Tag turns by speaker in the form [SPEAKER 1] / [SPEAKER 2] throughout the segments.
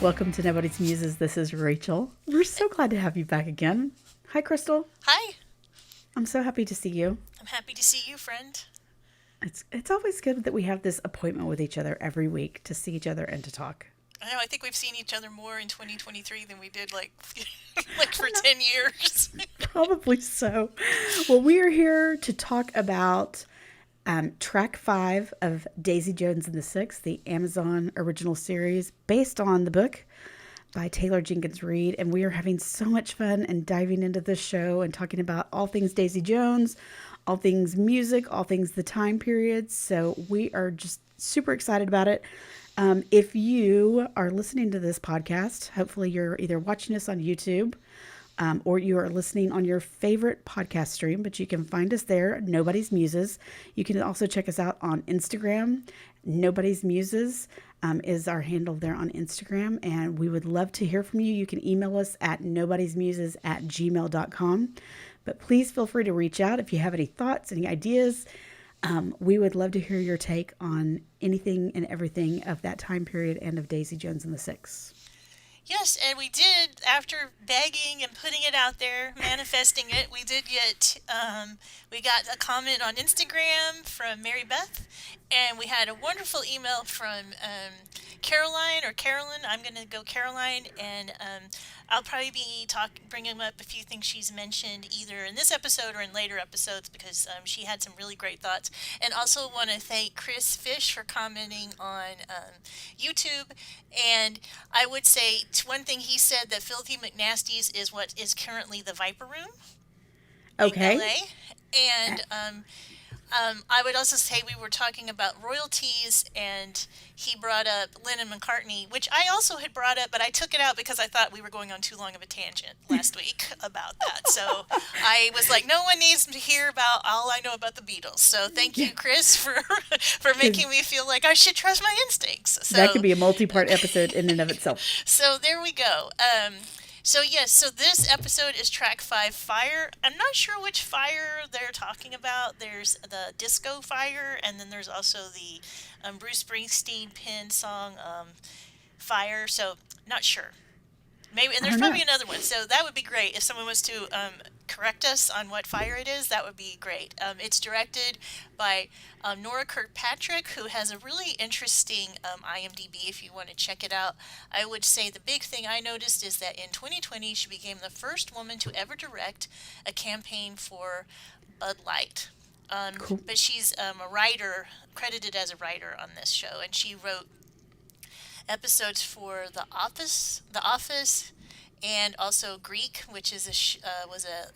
[SPEAKER 1] Welcome to Nobody's Muses. This is Rachel. We're so glad to have you back again. Hi, Crystal.
[SPEAKER 2] Hi.
[SPEAKER 1] I'm so happy to see you.
[SPEAKER 2] I'm happy to see you, friend.
[SPEAKER 1] It's always good that we have this appointment with each other every week to see each other and to talk.
[SPEAKER 2] I know, I think we've seen each other more in 2023 than we did like for 10 years.
[SPEAKER 1] Probably so. Well, we are here to talk about track 5 of Daisy Jones and the Six, the Amazon original series based on the book by Taylor Jenkins Reid. And we are having so much fun and diving into this show and talking about all things Daisy Jones, all things music, all things the time periods. So we are just super excited about it. If you are listening to this podcast, hopefully you're either watching us on YouTube or you are listening on your favorite podcast stream, but you can find us there, Nobody's Muses. You can also check us out on Instagram. Nobody's Muses is our handle there on Instagram, and we would love to hear from you. You can email us at nobodysmuses@gmail.com, but please feel free to reach out if you have any thoughts, any ideas. We would love to hear your take on anything and everything of that time period and of Daisy Jones and the Six.
[SPEAKER 2] Yes, and we did, after begging and putting it out there, manifesting it, we got a comment on Instagram from Mary Beth, and we had a wonderful email from Caroline or Carolyn. I'm going to go Caroline, and I'll probably be bringing up a few things she's mentioned either in this episode or in later episodes because she had some really great thoughts. And also want to thank Chris Fish for commenting on YouTube. And I would say one thing he said that Filthy McNasty's is what is currently the Viper Room in LA. And I would also say we were talking about royalties, and he brought up Lennon McCartney, which I also had brought up, but I took it out because I thought we were going on too long of a tangent last week about that. So I was like, no one needs to hear about all I know about the Beatles. So thank you, Chris, for making me feel like I should trust my instincts. So,
[SPEAKER 1] that could be a multi-part episode in and of itself.
[SPEAKER 2] So there we go. So this episode is track 5, Fire. I'm not sure which fire they're talking about. There's the disco fire, and then there's also the Bruce Springsteen penned song, Fire. So not sure. Maybe, and there's probably another one. So that would be great if someone was to correct us on what fire it is. That would be great. It's directed by Nora Kirkpatrick, who has a really interesting IMDb if you want to check it out. I would say the big thing I noticed is that in 2020 she became the first woman to ever direct a campaign for Bud Light. Cool. But she's a writer, credited as a writer on this show, and she wrote episodes for The Office, and also Greek, which is was a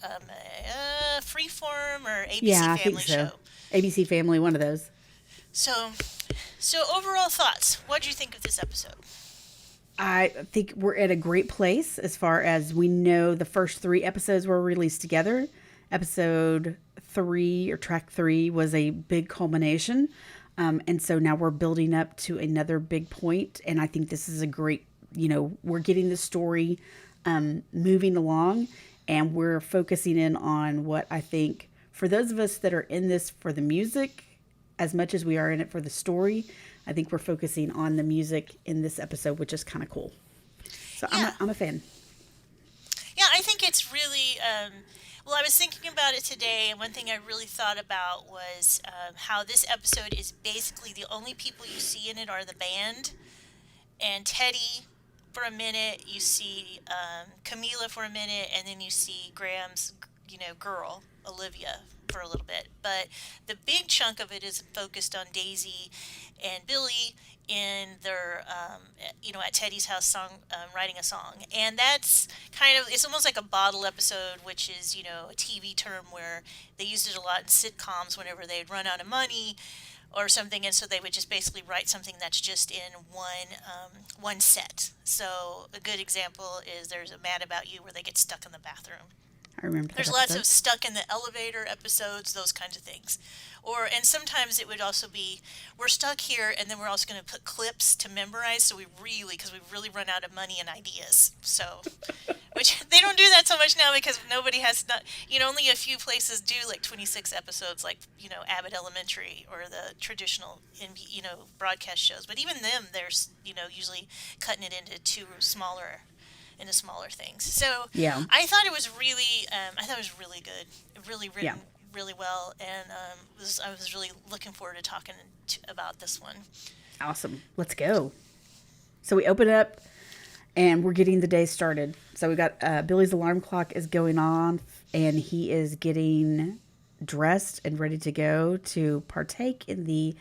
[SPEAKER 2] Freeform or ABC Family show.
[SPEAKER 1] ABC Family, one of those.
[SPEAKER 2] So overall thoughts. What do you think of this episode?
[SPEAKER 1] I think we're at a great place as far as we know. The first 3 episodes were released together. Episode 3 or track 3 was a big culmination. And so now we're building up to another big point. And I think this is a great, we're getting the story moving along, and we're focusing in on what I think for those of us that are in this for the music, as much as we are in it for the story, I think we're focusing on the music in this episode, which is kind of cool. So yeah. I'm a fan.
[SPEAKER 2] Yeah, I think it's really, well, I was thinking about it today, and one thing I really thought about was how this episode is basically the only people you see in it are the band and Teddy for a minute, you see Camila for a minute, and then you see Graham's, girl, Olivia, for a little bit. But the big chunk of it is focused on Daisy and Billy in their, at Teddy's house writing a song. And that's it's almost like a bottle episode, which is, a TV term where they used it a lot in sitcoms whenever they'd run out of money or something, and so they would just basically write something that's just in one set. So a good example is there's a Mad About You where they get stuck in the bathroom.
[SPEAKER 1] I remember that
[SPEAKER 2] There's
[SPEAKER 1] episode.
[SPEAKER 2] lots of stuck in the elevator episodes, those kinds of things. And sometimes it would also be, we're stuck here, and then we're also going to put clips to memorize, so because we really run out of money and ideas. So Which they don't do that so much now because nobody has not, only a few places do like 26 episodes, like, Abbott Elementary or the traditional, broadcast shows. But even them, they're, usually cutting it into smaller things. So
[SPEAKER 1] Yeah.
[SPEAKER 2] I thought it was really good, really
[SPEAKER 1] Yeah.
[SPEAKER 2] written really well, and I was really looking forward to talking about this one.
[SPEAKER 1] Awesome. Let's go. So we open up and we're getting the day started. So we got Billy's alarm clock is going on and he is getting dressed and ready to go to partake in the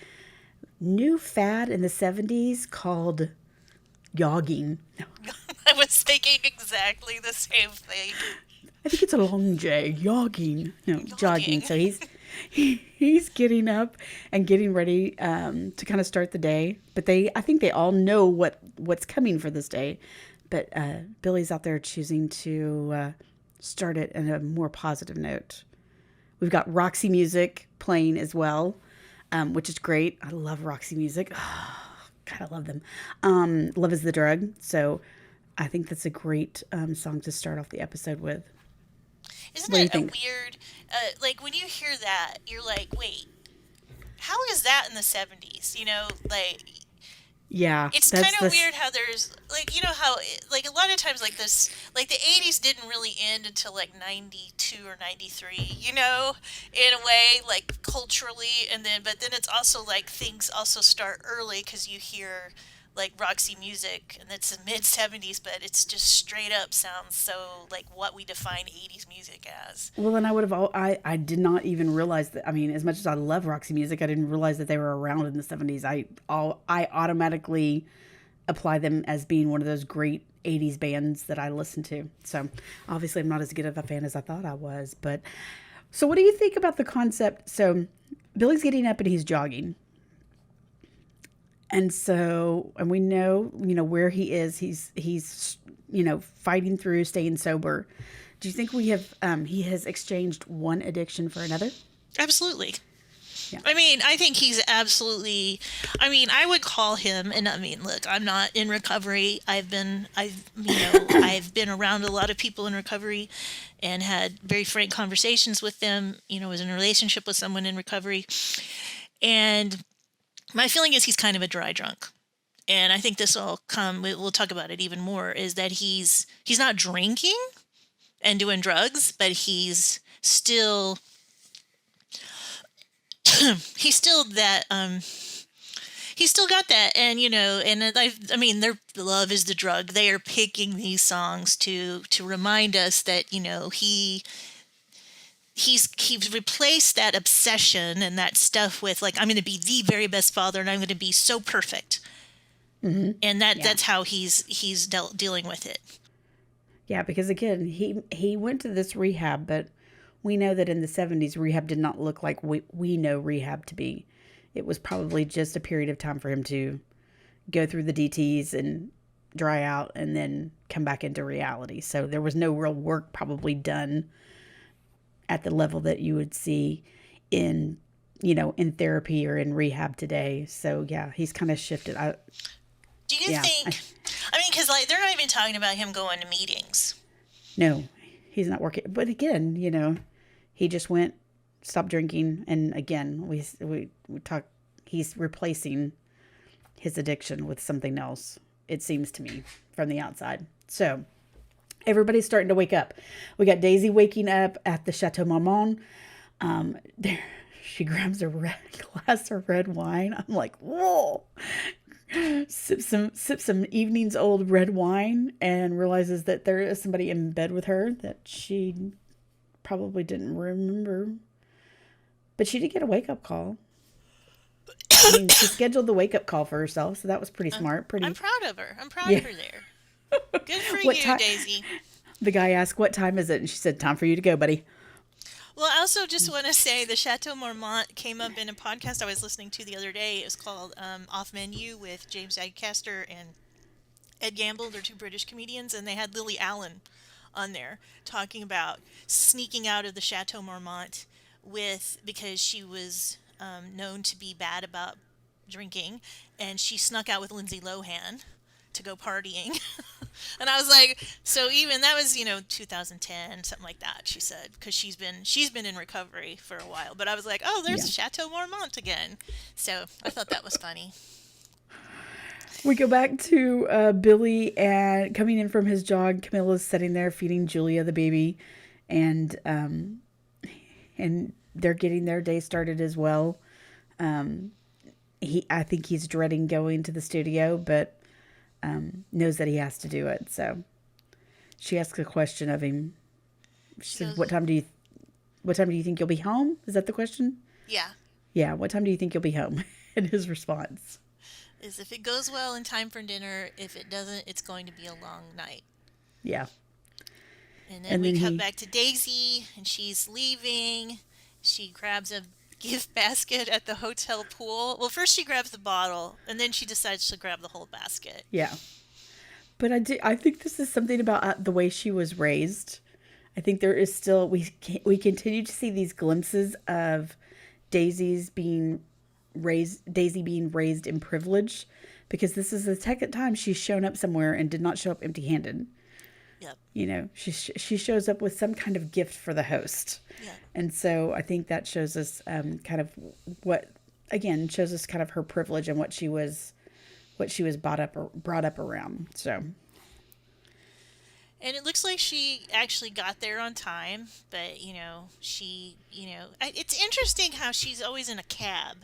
[SPEAKER 1] new fad in the 70s called jogging.
[SPEAKER 2] I was thinking exactly the same thing.
[SPEAKER 1] I think it's a long J. Jogging. No, jogging.
[SPEAKER 2] Jogging.
[SPEAKER 1] So he's getting up and getting ready to kind of start the day. But I think they all know what's coming for this day. But Billy's out there choosing to start it in a more positive note. We've got Roxy music playing as well, which is great. I love Roxy music. God, I love them. Love is the drug. So I think that's a great song to start off the episode with.
[SPEAKER 2] Isn't
[SPEAKER 1] What do you
[SPEAKER 2] it a
[SPEAKER 1] think?
[SPEAKER 2] weird, like when you hear that, you're like, wait, how is that in the 70s? Like,
[SPEAKER 1] Yeah,
[SPEAKER 2] it's kind
[SPEAKER 1] that's
[SPEAKER 2] of
[SPEAKER 1] this.
[SPEAKER 2] weird how there's, like, how, like, a lot of times, like, like, the 80s didn't really end until, like, 92 or 93, in a way, like, culturally, but then it's also, like, things also start early because you hear, like, Roxy music, and it's the mid-70s, but it's just straight up sounds so, like, what we define 80s music as.
[SPEAKER 1] Well, and I did not even realize that. I mean, as much as I love Roxy music, I didn't realize that they were around in the 70s. I automatically apply them as being one of those great 80s bands that I listen to. So obviously, I'm not as good of a fan as I thought I was. But so, what do you think about the concept? So Billy's getting up and he's jogging. And so, and we know, where he is. He's, fighting through, staying sober. Do you think he has exchanged one addiction for another?
[SPEAKER 2] Absolutely.
[SPEAKER 1] Yeah.
[SPEAKER 2] I mean, I think he's absolutely. I mean, I would call him, and I mean, look, I'm not in recovery. I've been around a lot of people in recovery, and had very frank conversations with them. Was in a relationship with someone in recovery, and my feeling is he's kind of a dry drunk. And I think this will come. We'll talk about it even more. Is that he's not drinking and doing drugs, but he's still that he's still got that. And I mean, their love is the drug. They are picking these songs to remind us that he's replaced that obsession and that stuff with, like, I'm going to be the very best father and I'm going to be so perfect. And
[SPEAKER 1] Yeah.
[SPEAKER 2] that's how he's dealing with it.
[SPEAKER 1] Yeah, because again, he went to this rehab, but we know that in the 70s, rehab did not look like we know rehab to be. It was probably just a period of time for him to go through the DTs and dry out and then come back into reality. So there was no real work probably done at the level that you would see in, in therapy or in rehab today. So yeah, he's kind of shifted.
[SPEAKER 2] Do you
[SPEAKER 1] Yeah,
[SPEAKER 2] think? I mean, because, like, they're not even talking about him going to meetings.
[SPEAKER 1] no, he's not working. But again, he just went, stopped drinking, and again, we talk. He's replacing his addiction with something else. It seems to me from the outside. So everybody's starting to wake up. We got Daisy waking up at the Chateau Marmont. There, she grabs a glass of red wine. I'm like, whoa. Sip some evening's old red wine and realizes that there is somebody in bed with her that she probably didn't remember. But she did get a wake up call. I mean, she scheduled the wake up call for herself, so that was pretty smart.
[SPEAKER 2] I'm proud of her. I'm proud
[SPEAKER 1] Yeah.
[SPEAKER 2] of her there. Good for
[SPEAKER 1] What
[SPEAKER 2] you,
[SPEAKER 1] time?
[SPEAKER 2] Daisy.
[SPEAKER 1] The guy asked, "What time is it?" And she said, "Time for you to go, buddy."
[SPEAKER 2] Well, I also just want to say the Chateau Marmont came up in a podcast I was listening to the other day. It was called Off Menu with James Acaster and Ed Gamble. They're two British comedians, and they had Lily Allen on there talking about sneaking out of the Chateau Marmont because she was known to be bad about drinking, and she snuck out with Lindsay Lohan to go partying. And I was like, so even that was 2010, something like that. She said because she's been in recovery for a while. But I was like, oh, there's
[SPEAKER 1] Yeah.
[SPEAKER 2] Chateau Marmont again. So I thought that was funny.
[SPEAKER 1] We go back to Billy and coming in from his jog. Camilla's sitting there feeding Julia the baby, and they're getting their day started as well. I think he's dreading going to the studio, but knows that he has to do it. So she asks a question of him. She says,
[SPEAKER 2] Goes,
[SPEAKER 1] what time do you think you'll be home? Is that the question?
[SPEAKER 2] yeah,
[SPEAKER 1] Yeah. What time do you think you'll be home? And his response.
[SPEAKER 2] is if it goes well in time for dinner. If it doesn't, it's going to be a long night.
[SPEAKER 1] Yeah.
[SPEAKER 2] And then
[SPEAKER 1] And
[SPEAKER 2] we
[SPEAKER 1] then
[SPEAKER 2] cut
[SPEAKER 1] he,
[SPEAKER 2] back to Daisy, and she's leaving. She grabs a gift basket at the hotel pool. Well, first she grabs the bottle, and then she decides to grab the whole basket.
[SPEAKER 1] yeah. But I think this is something about the way she was raised. I think there is still, we continue to see these glimpses of Daisy being raised in privilege, because this is the second time she's shown up somewhere and did not show up empty-handed.
[SPEAKER 2] Yep.
[SPEAKER 1] She shows up with some kind of gift for the host.
[SPEAKER 2] Yep.
[SPEAKER 1] And so I think that shows us kind of shows us kind of her privilege and what she was brought up around. So.
[SPEAKER 2] And it looks like she actually got there on time, but it's interesting how she's always in a cab.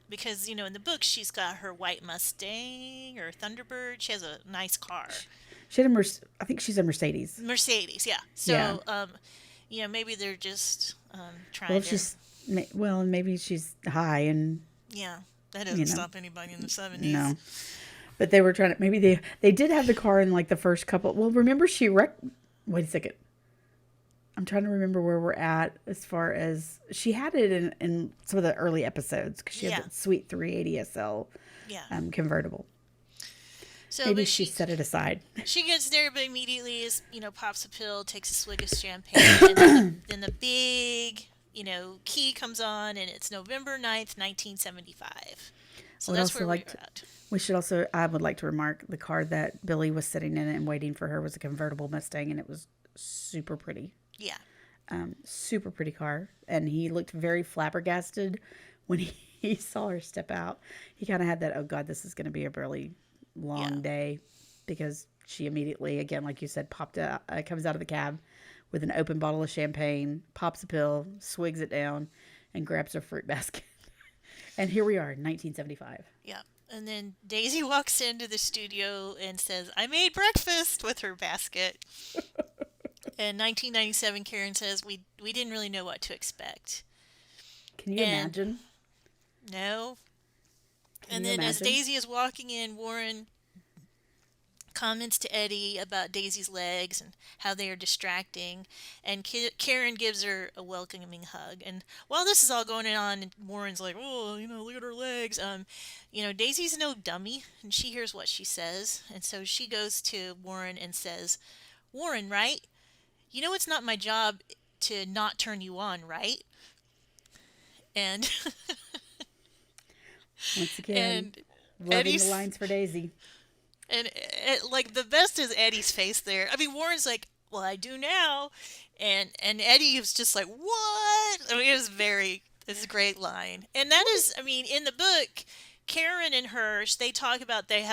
[SPEAKER 2] Because, in the book, she's got her white Mustang or Thunderbird. She has a nice car.
[SPEAKER 1] She had I think she's a Mercedes.
[SPEAKER 2] Mercedes, yeah.
[SPEAKER 1] Yeah.
[SPEAKER 2] So, maybe they're just trying
[SPEAKER 1] Well,
[SPEAKER 2] to.
[SPEAKER 1] maybe she's high and
[SPEAKER 2] Yeah, that doesn't stop anybody in the 70s.
[SPEAKER 1] no. But they were trying to, maybe they did have the car in like the first couple. Well, remember she wrecked. Wait a second. I'm trying to remember where we're at as far as she had it in some of the early episodes, because she had that sweet 380 SL
[SPEAKER 2] Yeah.
[SPEAKER 1] Convertible.
[SPEAKER 2] So
[SPEAKER 1] Maybe
[SPEAKER 2] but
[SPEAKER 1] she set it aside.
[SPEAKER 2] She gets there, but immediately is pops a pill, takes a swig of champagne, and then the big key comes on, and it's November 9th, 1975. So that's where we're at.
[SPEAKER 1] I would like to remark the car that Billy was sitting in and waiting for her was a convertible Mustang, and it was super pretty.
[SPEAKER 2] Yeah.
[SPEAKER 1] Super pretty car. And he looked very flabbergasted when he saw her step out. He kind of had that, oh God, this is going to be a really long day, because she immediately, again, like you said, comes out of the cab with an open bottle of champagne, pops a pill, swigs it down, and grabs her fruit basket. And here we are, 1975.
[SPEAKER 2] Yeah. And then Daisy walks into the studio and says, I made breakfast, with her basket. In 1997, Karen says, we didn't really know what to expect.
[SPEAKER 1] Can you imagine?
[SPEAKER 2] No. And then as Daisy is walking in, Warren comments to Eddie about Daisy's legs and how they are distracting, and Karen gives her a welcoming hug. And while this is all going on, Warren's like, oh, look at her legs. Daisy's no dummy, and she hears what she says, and so she goes to Warren and says, Warren, right? It's not my job to not turn you on, right? And
[SPEAKER 1] once again, loving
[SPEAKER 2] Eddie's
[SPEAKER 1] the lines for Daisy.
[SPEAKER 2] And like the best is Eddie's face there. I mean, Warren's like, "Well, I do now," and Eddie was just like, "What?" I mean, it's a great line, and that is, I mean, in the book, Karen and Hirsch, they talk about they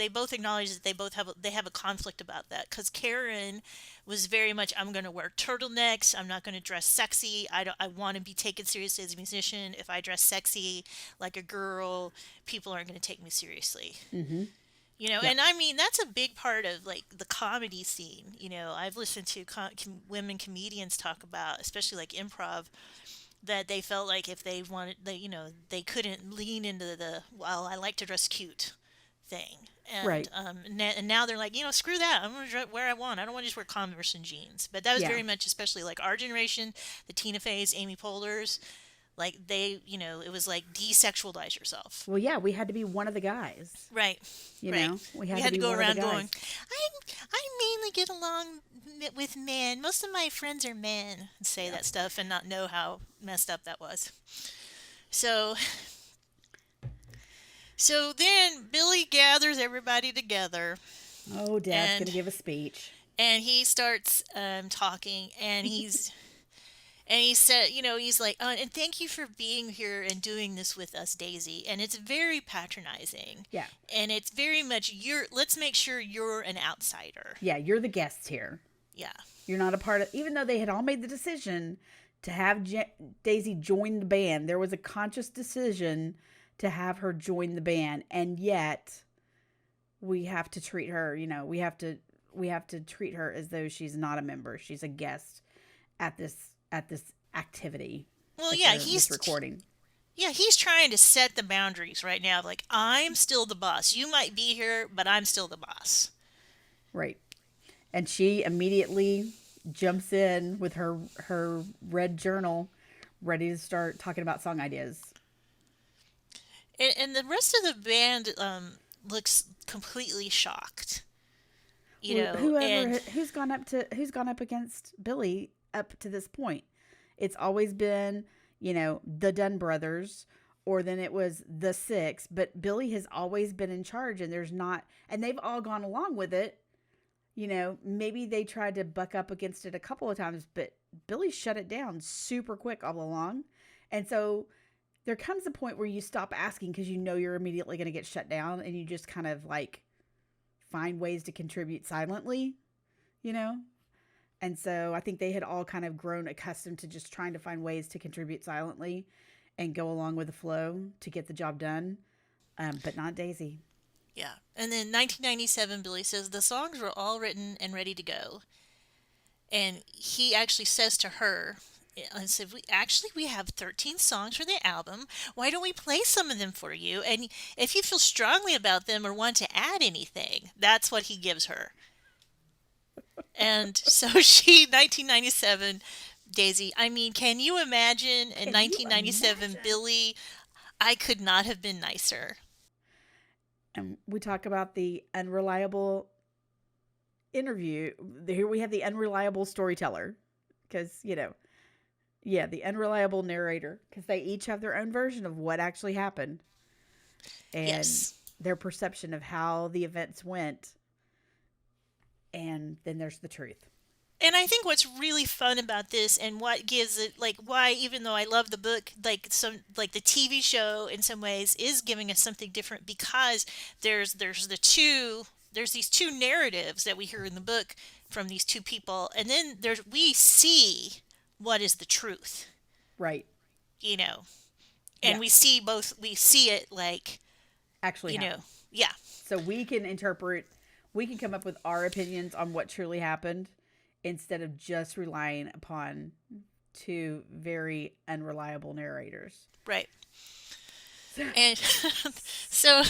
[SPEAKER 2] both acknowledge that they have a conflict about that, because Karen was very much, I'm going to wear turtlenecks, I'm not going to dress sexy, I want to be taken seriously as a musician. If I dress sexy like a girl, people aren't going to take me seriously.
[SPEAKER 1] Mm-hmm.
[SPEAKER 2] And I mean, that's a big part of like the comedy scene. I've listened to women comedians talk about, especially like improv, that they felt like if they wanted, they couldn't lean into the, well, I like to dress cute thing. And,
[SPEAKER 1] right.
[SPEAKER 2] And now they're like, screw that. I'm going to dress where I want. I don't want to just wear Converse and jeans. But that was very much, especially like our generation, the Tina Feys, Amy Poehler's, like it was like desexualize yourself.
[SPEAKER 1] Well, yeah, we had to be one of the guys.
[SPEAKER 2] Right.
[SPEAKER 1] We had to
[SPEAKER 2] to go around going,
[SPEAKER 1] I
[SPEAKER 2] I mainly get along with men. Most of my friends are men, and say that stuff and not know how messed up that was. So So then Billy gathers everybody together,
[SPEAKER 1] Oh, Dad's going to
[SPEAKER 2] and
[SPEAKER 1] give a speech.
[SPEAKER 2] he starts talking, and he said, he's like, and thank you for being here and doing this with us, Daisy. And it's very patronizing,
[SPEAKER 1] Yeah.
[SPEAKER 2] and it's very much let's make sure you're an outsider.
[SPEAKER 1] Yeah, you're the guest here.
[SPEAKER 2] Yeah.
[SPEAKER 1] You're not a part of, even though they had all made the decision to have Daisy join the band, there was a conscious decision to have her join the band. And yet we have to treat her, we have to treat her as though she's not a member. She's a guest at this activity,
[SPEAKER 2] Well,
[SPEAKER 1] at
[SPEAKER 2] yeah,
[SPEAKER 1] this recording.
[SPEAKER 2] he's trying to set the boundaries right now. Like, I'm still the boss. You might be here, but I'm still the boss.
[SPEAKER 1] Right. And she immediately jumps in with her red journal, ready to start talking about song ideas.
[SPEAKER 2] And the rest of the band looks completely shocked.
[SPEAKER 1] Whoever
[SPEAKER 2] And
[SPEAKER 1] who's gone up against Billy up to this point, it's always been the Dunn brothers, or then it was the Six. But Billy has always been in charge, and they've all gone along with it. Maybe they tried to buck up against it a couple of times, but Billy shut it down super quick all along. And so there comes a point where you stop asking because you're immediately going to get shut down, and you just kind of like find ways to contribute silently, you know? And so I think they had all kind of grown accustomed to just trying to find ways to contribute silently and go along with the flow to get the job done, but not Daisy.
[SPEAKER 2] yeah. And then 1997, Billy says the songs were all written and ready to go. And he actually says to her, and said, we have 13 songs for the album. Why don't we play some of them for you? And if you feel strongly about them or want to add anything, that's what he gives her. And so 1997, Daisy, I mean, can you imagine in
[SPEAKER 1] Can you
[SPEAKER 2] 1997,
[SPEAKER 1] imagine?
[SPEAKER 2] Billy, I could not have been nicer.
[SPEAKER 1] And we talk about the unreliable interview. Here we have the unreliable storyteller because, yeah, the unreliable narrator, because they each have their own version of what actually happened and
[SPEAKER 2] Yes.
[SPEAKER 1] their perception of how the events went. And then there's the truth.
[SPEAKER 2] And I think what's really fun about this and what gives it like why even though I love the book like the TV show in some ways is giving us something different because there's these two narratives that we hear in the book from these two people and then we see what is the truth,
[SPEAKER 1] Right.
[SPEAKER 2] you know. And
[SPEAKER 1] Yeah.
[SPEAKER 2] we see it like,
[SPEAKER 1] Actually
[SPEAKER 2] you know,
[SPEAKER 1] happened.
[SPEAKER 2] yeah.
[SPEAKER 1] So we can come up with our opinions on what truly happened instead of just relying upon two very unreliable narrators.
[SPEAKER 2] Right. And so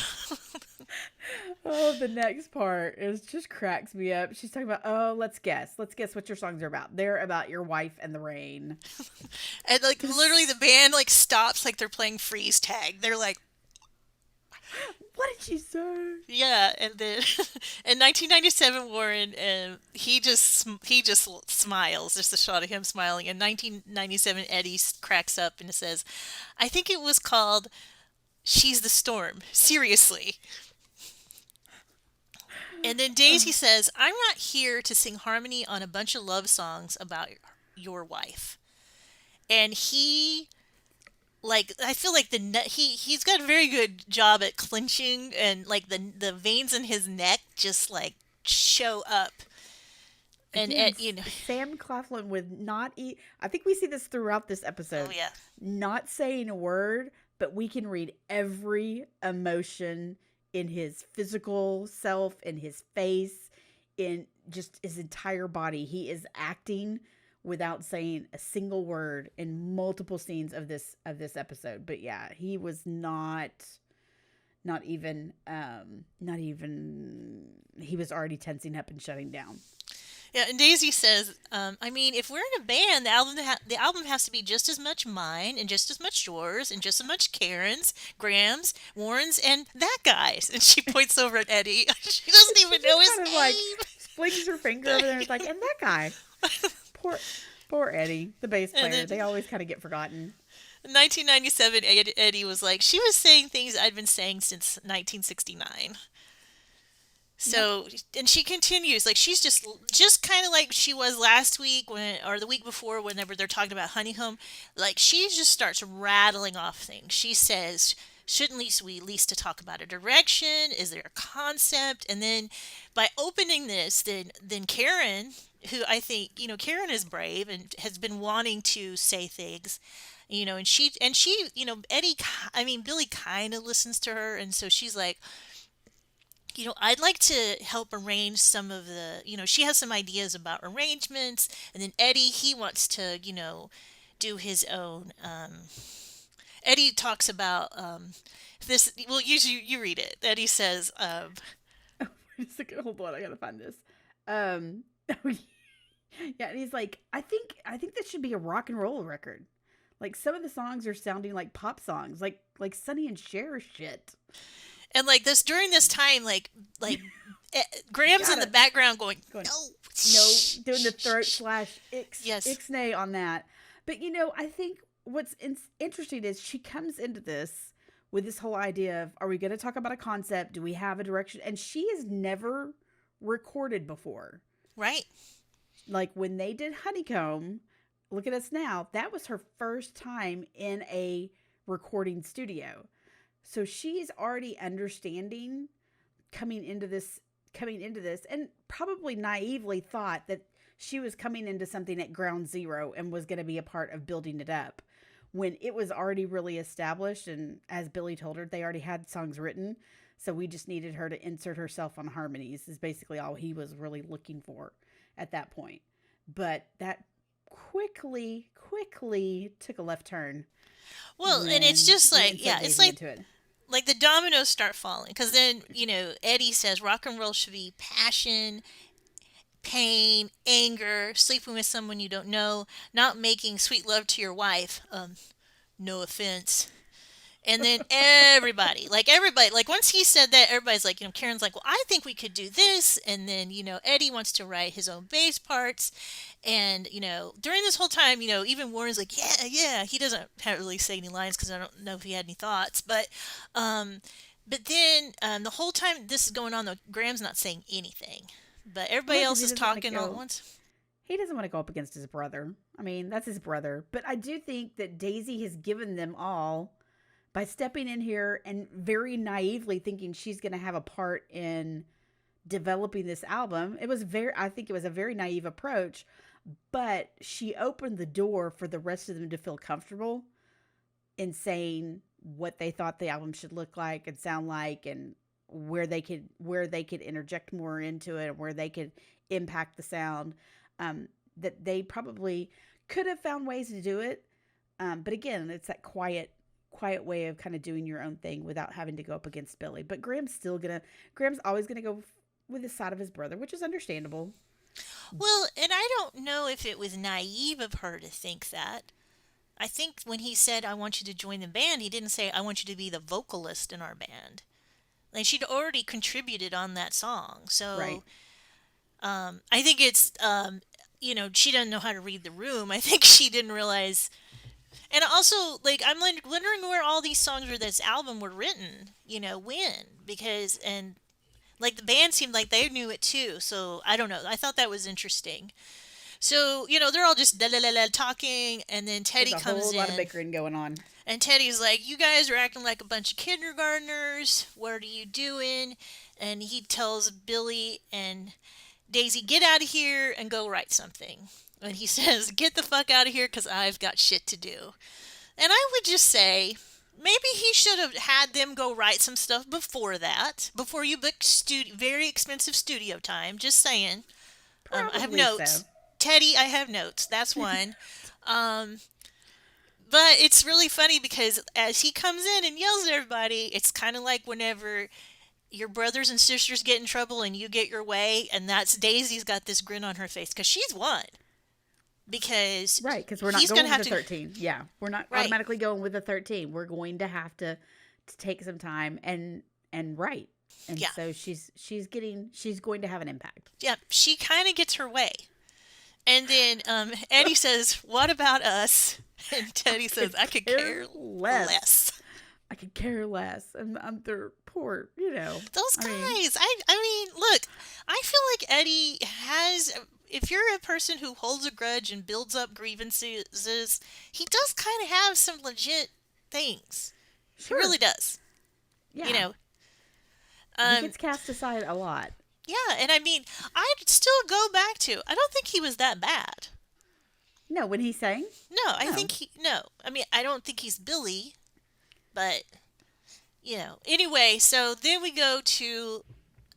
[SPEAKER 1] Oh, the next part is just cracks me up. She's talking about, oh, let's guess. Let's guess what your songs are about. They're about your wife and the rain.
[SPEAKER 2] and like literally the band like stops like they're playing freeze tag. They're like,
[SPEAKER 1] What did she say?
[SPEAKER 2] yeah, and then in 1997, Warren, he just smiles. Just a shot of him smiling. In 1997, Eddie cracks up and says, "I think it was called She's the Storm. Seriously." And then Daisy says, "I'm not here to sing harmony on a bunch of love songs about your wife." And I feel like he's got a very good job at clinching and like the veins in his neck just like show up and
[SPEAKER 1] Again,
[SPEAKER 2] you know.
[SPEAKER 1] Sam Claflin with I think we see this throughout this
[SPEAKER 2] Oh
[SPEAKER 1] episode.
[SPEAKER 2] yeah.
[SPEAKER 1] Not saying a word, but we can read every emotion in his physical self, in his face, in just his entire body. He is acting without saying a single word in multiple scenes of this episode. But yeah, he was not even he was already tensing up and shutting down.
[SPEAKER 2] Yeah, and Daisy says, I mean, if we're in a band, the album has to be just as much mine and just as much yours and just as much Karen's, Graham's, Warren's, and that guy's. And she points over at Eddie. She doesn't
[SPEAKER 1] She
[SPEAKER 2] even know
[SPEAKER 1] just
[SPEAKER 2] his
[SPEAKER 1] kind of like
[SPEAKER 2] name.
[SPEAKER 1] flings her finger over there and it's like, and that guy. Poor Eddie, the bass
[SPEAKER 2] And
[SPEAKER 1] player.
[SPEAKER 2] then
[SPEAKER 1] They always kind of get forgotten.
[SPEAKER 2] 1997, Eddie was like, she was saying things I'd been saying since 1969.
[SPEAKER 1] Yep.
[SPEAKER 2] So, and she continues, like she's just kind of like she was last week when, or the week before, whenever they're talking about honeycomb. Like she just starts rattling off things. She says, shouldn't least we at least to talk about a direction? Is there a concept? And then by opening this, then Karen, who I think, Karen is brave and has been wanting to say things, and she, I mean, Billy kind of listens to her, and so she's like, I'd like to help arrange some of the, she has some ideas about arrangements, and then Eddie, he wants to, do his own. Eddie talks about this. Well, you read it. Eddie says,
[SPEAKER 1] Wait a second, hold on, I gotta find this. Um, yeah, and he's like, I think this should be a rock and roll record. Like some of the songs are sounding like pop songs, like Sonny and Cher shit.
[SPEAKER 2] and like this during this time, Graham's in the
[SPEAKER 1] Gotta
[SPEAKER 2] background going,
[SPEAKER 1] going
[SPEAKER 2] no,
[SPEAKER 1] no
[SPEAKER 2] shh,
[SPEAKER 1] doing the
[SPEAKER 2] shh, shh,
[SPEAKER 1] throat
[SPEAKER 2] shh.
[SPEAKER 1] slash
[SPEAKER 2] Yes,
[SPEAKER 1] ixnay on that. But I think what's interesting is she comes into this with this whole idea of, are we going to talk about a concept? Do we have a direction? And she has never recorded before.
[SPEAKER 2] right.
[SPEAKER 1] Like when they did Honeycomb, look at us now. That was her first time in a recording studio. So she's already understanding coming into this and probably naively thought that she was coming into something at ground zero and was going to be a part of building it up when it was already really established. And as Billy told her, they already had songs written, so we just needed her to insert herself on harmonies is basically all he was really looking for at that point. But that quickly took a left turn
[SPEAKER 2] Well, and it's
[SPEAKER 1] when
[SPEAKER 2] just
[SPEAKER 1] we
[SPEAKER 2] like,
[SPEAKER 1] insert
[SPEAKER 2] yeah, it's
[SPEAKER 1] Daisy
[SPEAKER 2] like
[SPEAKER 1] into it.
[SPEAKER 2] like the dominoes start falling because then Eddie says rock and roll should be passion, pain, anger, sleeping with someone you don't know, not making sweet love to your wife. No offense. And then everybody, like once he said that, everybody's like, Karen's like, well, I think we could do this. And then, Eddie wants to write his own bass parts. And, during this whole time, even Warren's like, yeah, yeah. He doesn't really say any lines because I don't know if he had any thoughts. Um, but then the whole time this is going on, though, Graham's not saying anything. But everybody
[SPEAKER 1] Right, because
[SPEAKER 2] else is talking all at once.
[SPEAKER 1] he doesn't want to go up against his brother. I mean, that's his brother. But I do think that Daisy has given them all by stepping in here and very naively thinking she's going to have a part in developing this album. I think it was a very naive approach, but she opened the door for the rest of them to feel comfortable in saying what they thought the album should look like and sound like, and where they could interject more into it, and where they could impact the sound. That they probably could have found ways to do it, but again, it's that quiet way of kind of doing your own thing without having to go up against Billy. But Graham's always gonna go with the side of his brother, which is understandable.
[SPEAKER 2] Well, and I don't know if it was naive of her to think that. I think when he said, I want you to join the band, he didn't say, I want you to be the vocalist in our band. Like, she'd already contributed on that song.
[SPEAKER 1] Right.
[SPEAKER 2] So, I think it's, she doesn't know how to read the room. I think she didn't realize. And also, like, I'm wondering where all these songs for this album were written, when. And, like, the band seemed like they knew it too. So, I don't know. I thought that was interesting. So, they're all just da la la la talking, and then
[SPEAKER 1] There's
[SPEAKER 2] Teddy
[SPEAKER 1] a
[SPEAKER 2] comes
[SPEAKER 1] whole lot of
[SPEAKER 2] in,
[SPEAKER 1] bickering going on.
[SPEAKER 2] and Teddy's like, "You guys are acting like a bunch of kindergartners. What are you doing?" And he tells Billy and Daisy, "Get out of here and go write something." And he says, "Get the fuck out of here because I've got shit to do." And I would just say, maybe he should have had them go write some stuff before that, before you book very expensive studio time. Just saying. I have
[SPEAKER 1] Probably so.
[SPEAKER 2] notes. Teddy, I have notes. That's one. Um, but it's really funny because as he comes in and yells at everybody, it's kind of like whenever your brothers and sisters get in trouble and you get your way, and that's Daisy's got this grin on her face because she's won. Because
[SPEAKER 1] Right, because we're not
[SPEAKER 2] he's going
[SPEAKER 1] going
[SPEAKER 2] to
[SPEAKER 1] with
[SPEAKER 2] have
[SPEAKER 1] the
[SPEAKER 2] to.
[SPEAKER 1] 13. Yeah, we're not
[SPEAKER 2] Right.
[SPEAKER 1] automatically going with the 13. We're going to have to take some time and write. And
[SPEAKER 2] Yeah.
[SPEAKER 1] so she's going to have an impact.
[SPEAKER 2] Yeah. She kind of gets her way. And then Eddie says, "What about us?" And Teddy says, I could care less.
[SPEAKER 1] I could care less. I'm their poor,
[SPEAKER 2] Those
[SPEAKER 1] I mean,
[SPEAKER 2] guys. I mean, look, I feel like Eddie has. If you're a person who holds a grudge and builds up grievances, he does kind of have some legit things. He
[SPEAKER 1] sure.
[SPEAKER 2] really does.
[SPEAKER 1] Yeah.
[SPEAKER 2] You know.
[SPEAKER 1] He gets cast aside a lot.
[SPEAKER 2] Yeah, and I mean, I'd still go back to. I don't think he was that bad.
[SPEAKER 1] No, when he sang?
[SPEAKER 2] No, I
[SPEAKER 1] No.
[SPEAKER 2] think no. I mean, I don't think he's Billy, but Anyway, so then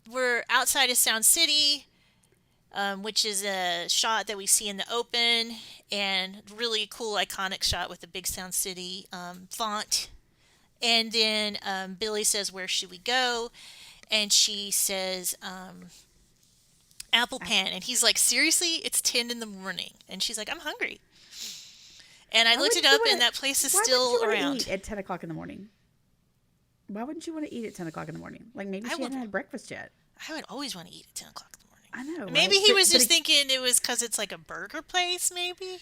[SPEAKER 2] we're outside of Sound City, which is a shot that we see in the open, and really cool iconic shot with the big Sound City font. And then Billy says, "Where should we go?" And she says, "Apple Pan." And he's like, "Seriously? It's 10 in the morning." And she's like, "I'm hungry." And I looked it up, and that place is still around.
[SPEAKER 1] Eat at 10 o'clock in the morning? Why wouldn't you want to eat at 10 o'clock in the morning? Like, maybe she hadn't had breakfast yet.
[SPEAKER 2] I would always want to eat at 10 o'clock in the morning.
[SPEAKER 1] I know,
[SPEAKER 2] Maybe
[SPEAKER 1] right?
[SPEAKER 2] he was just thinking it was because it's like a burger place, maybe?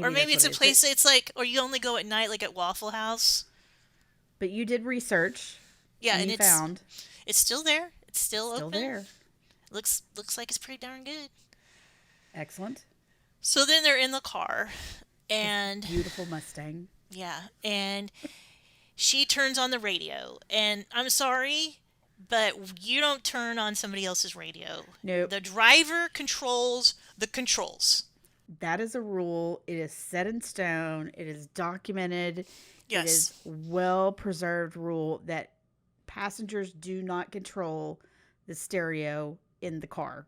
[SPEAKER 2] Or maybe it's a place, it's like, or you only go at night, like at Waffle House.
[SPEAKER 1] But you did research.
[SPEAKER 2] Yeah,
[SPEAKER 1] and you found.
[SPEAKER 2] It's still there. It's still open.
[SPEAKER 1] There.
[SPEAKER 2] Looks like it's pretty darn good.
[SPEAKER 1] Excellent.
[SPEAKER 2] So then they're in the car, and...
[SPEAKER 1] Beautiful Mustang.
[SPEAKER 2] Yeah, and... She turns on the radio, and I'm sorry, but you don't turn on somebody else's radio.
[SPEAKER 1] Nope.
[SPEAKER 2] The driver controls the controls.
[SPEAKER 1] That is a rule. It is set in stone. It is documented.
[SPEAKER 2] Yes.
[SPEAKER 1] It is well-preserved rule that passengers do not control the stereo in the car.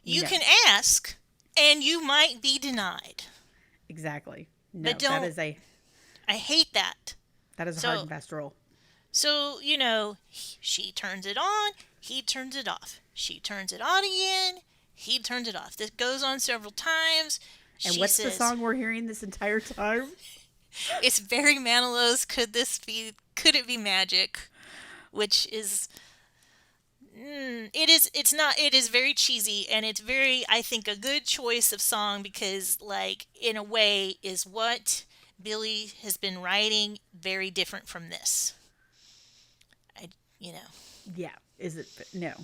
[SPEAKER 2] You can ask, and you might be denied.
[SPEAKER 1] Exactly. No,
[SPEAKER 2] but don't,
[SPEAKER 1] that is
[SPEAKER 2] I hate that.
[SPEAKER 1] That is a hard and fast rule.
[SPEAKER 2] So, she turns it on, he turns it off. She turns it on again, he turns it off. This goes on several times.
[SPEAKER 1] And what's the song we're hearing this entire time?
[SPEAKER 2] It's Barry Manilow's Could It Be Magic? Which is... it is very cheesy, and it's very, I think, a good choice of song because, like, in a way, is what... Billy has been writing very different from this.
[SPEAKER 1] Yeah. Is it? No.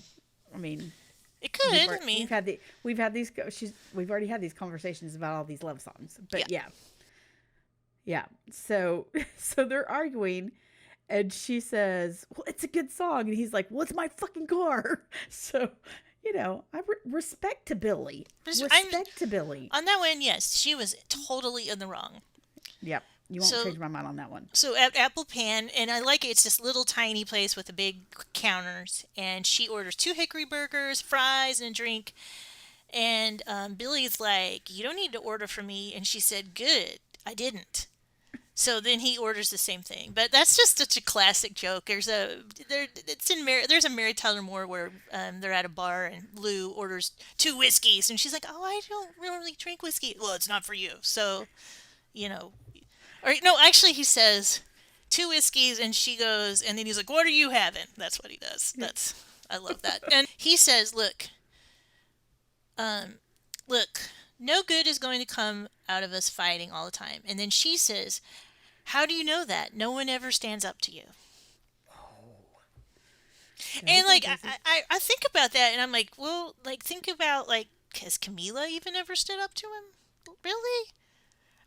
[SPEAKER 1] I mean,
[SPEAKER 2] it could.
[SPEAKER 1] We've already had these conversations about all these love songs, but yeah. So they're arguing, and she says, "Well, it's a good song," and he's like, "Well, it's my fucking car." So. I respect to Billy. Respect to Billy.
[SPEAKER 2] On that one, yes, she was totally in the wrong.
[SPEAKER 1] Yep. You won't change my mind on that one.
[SPEAKER 2] So at Apple Pan, and I like it, it's this little tiny place with the big counters, and she orders 2 hickory burgers, fries, and a drink. And Billy's like, "You don't need to order for me." And she said, "Good, I didn't." So then he orders the same thing. But that's just such a classic joke. There's a Mary Tyler Moore where they're at a bar and Lou orders 2 whiskeys, and she's like, "Oh, I don't really drink whiskey." "Well, it's not for you." So, or no, actually he says 2 whiskeys, and she goes, and then he's like, "What are you having?" That's what he does. I love that. And he says, look, no good is going to come out of us fighting all the time. And then she says, "How do you know that? No one ever stands up to you." And like, I think about that, and I'm like, well, like, think about, like, has Camila even ever stood up to him? Really?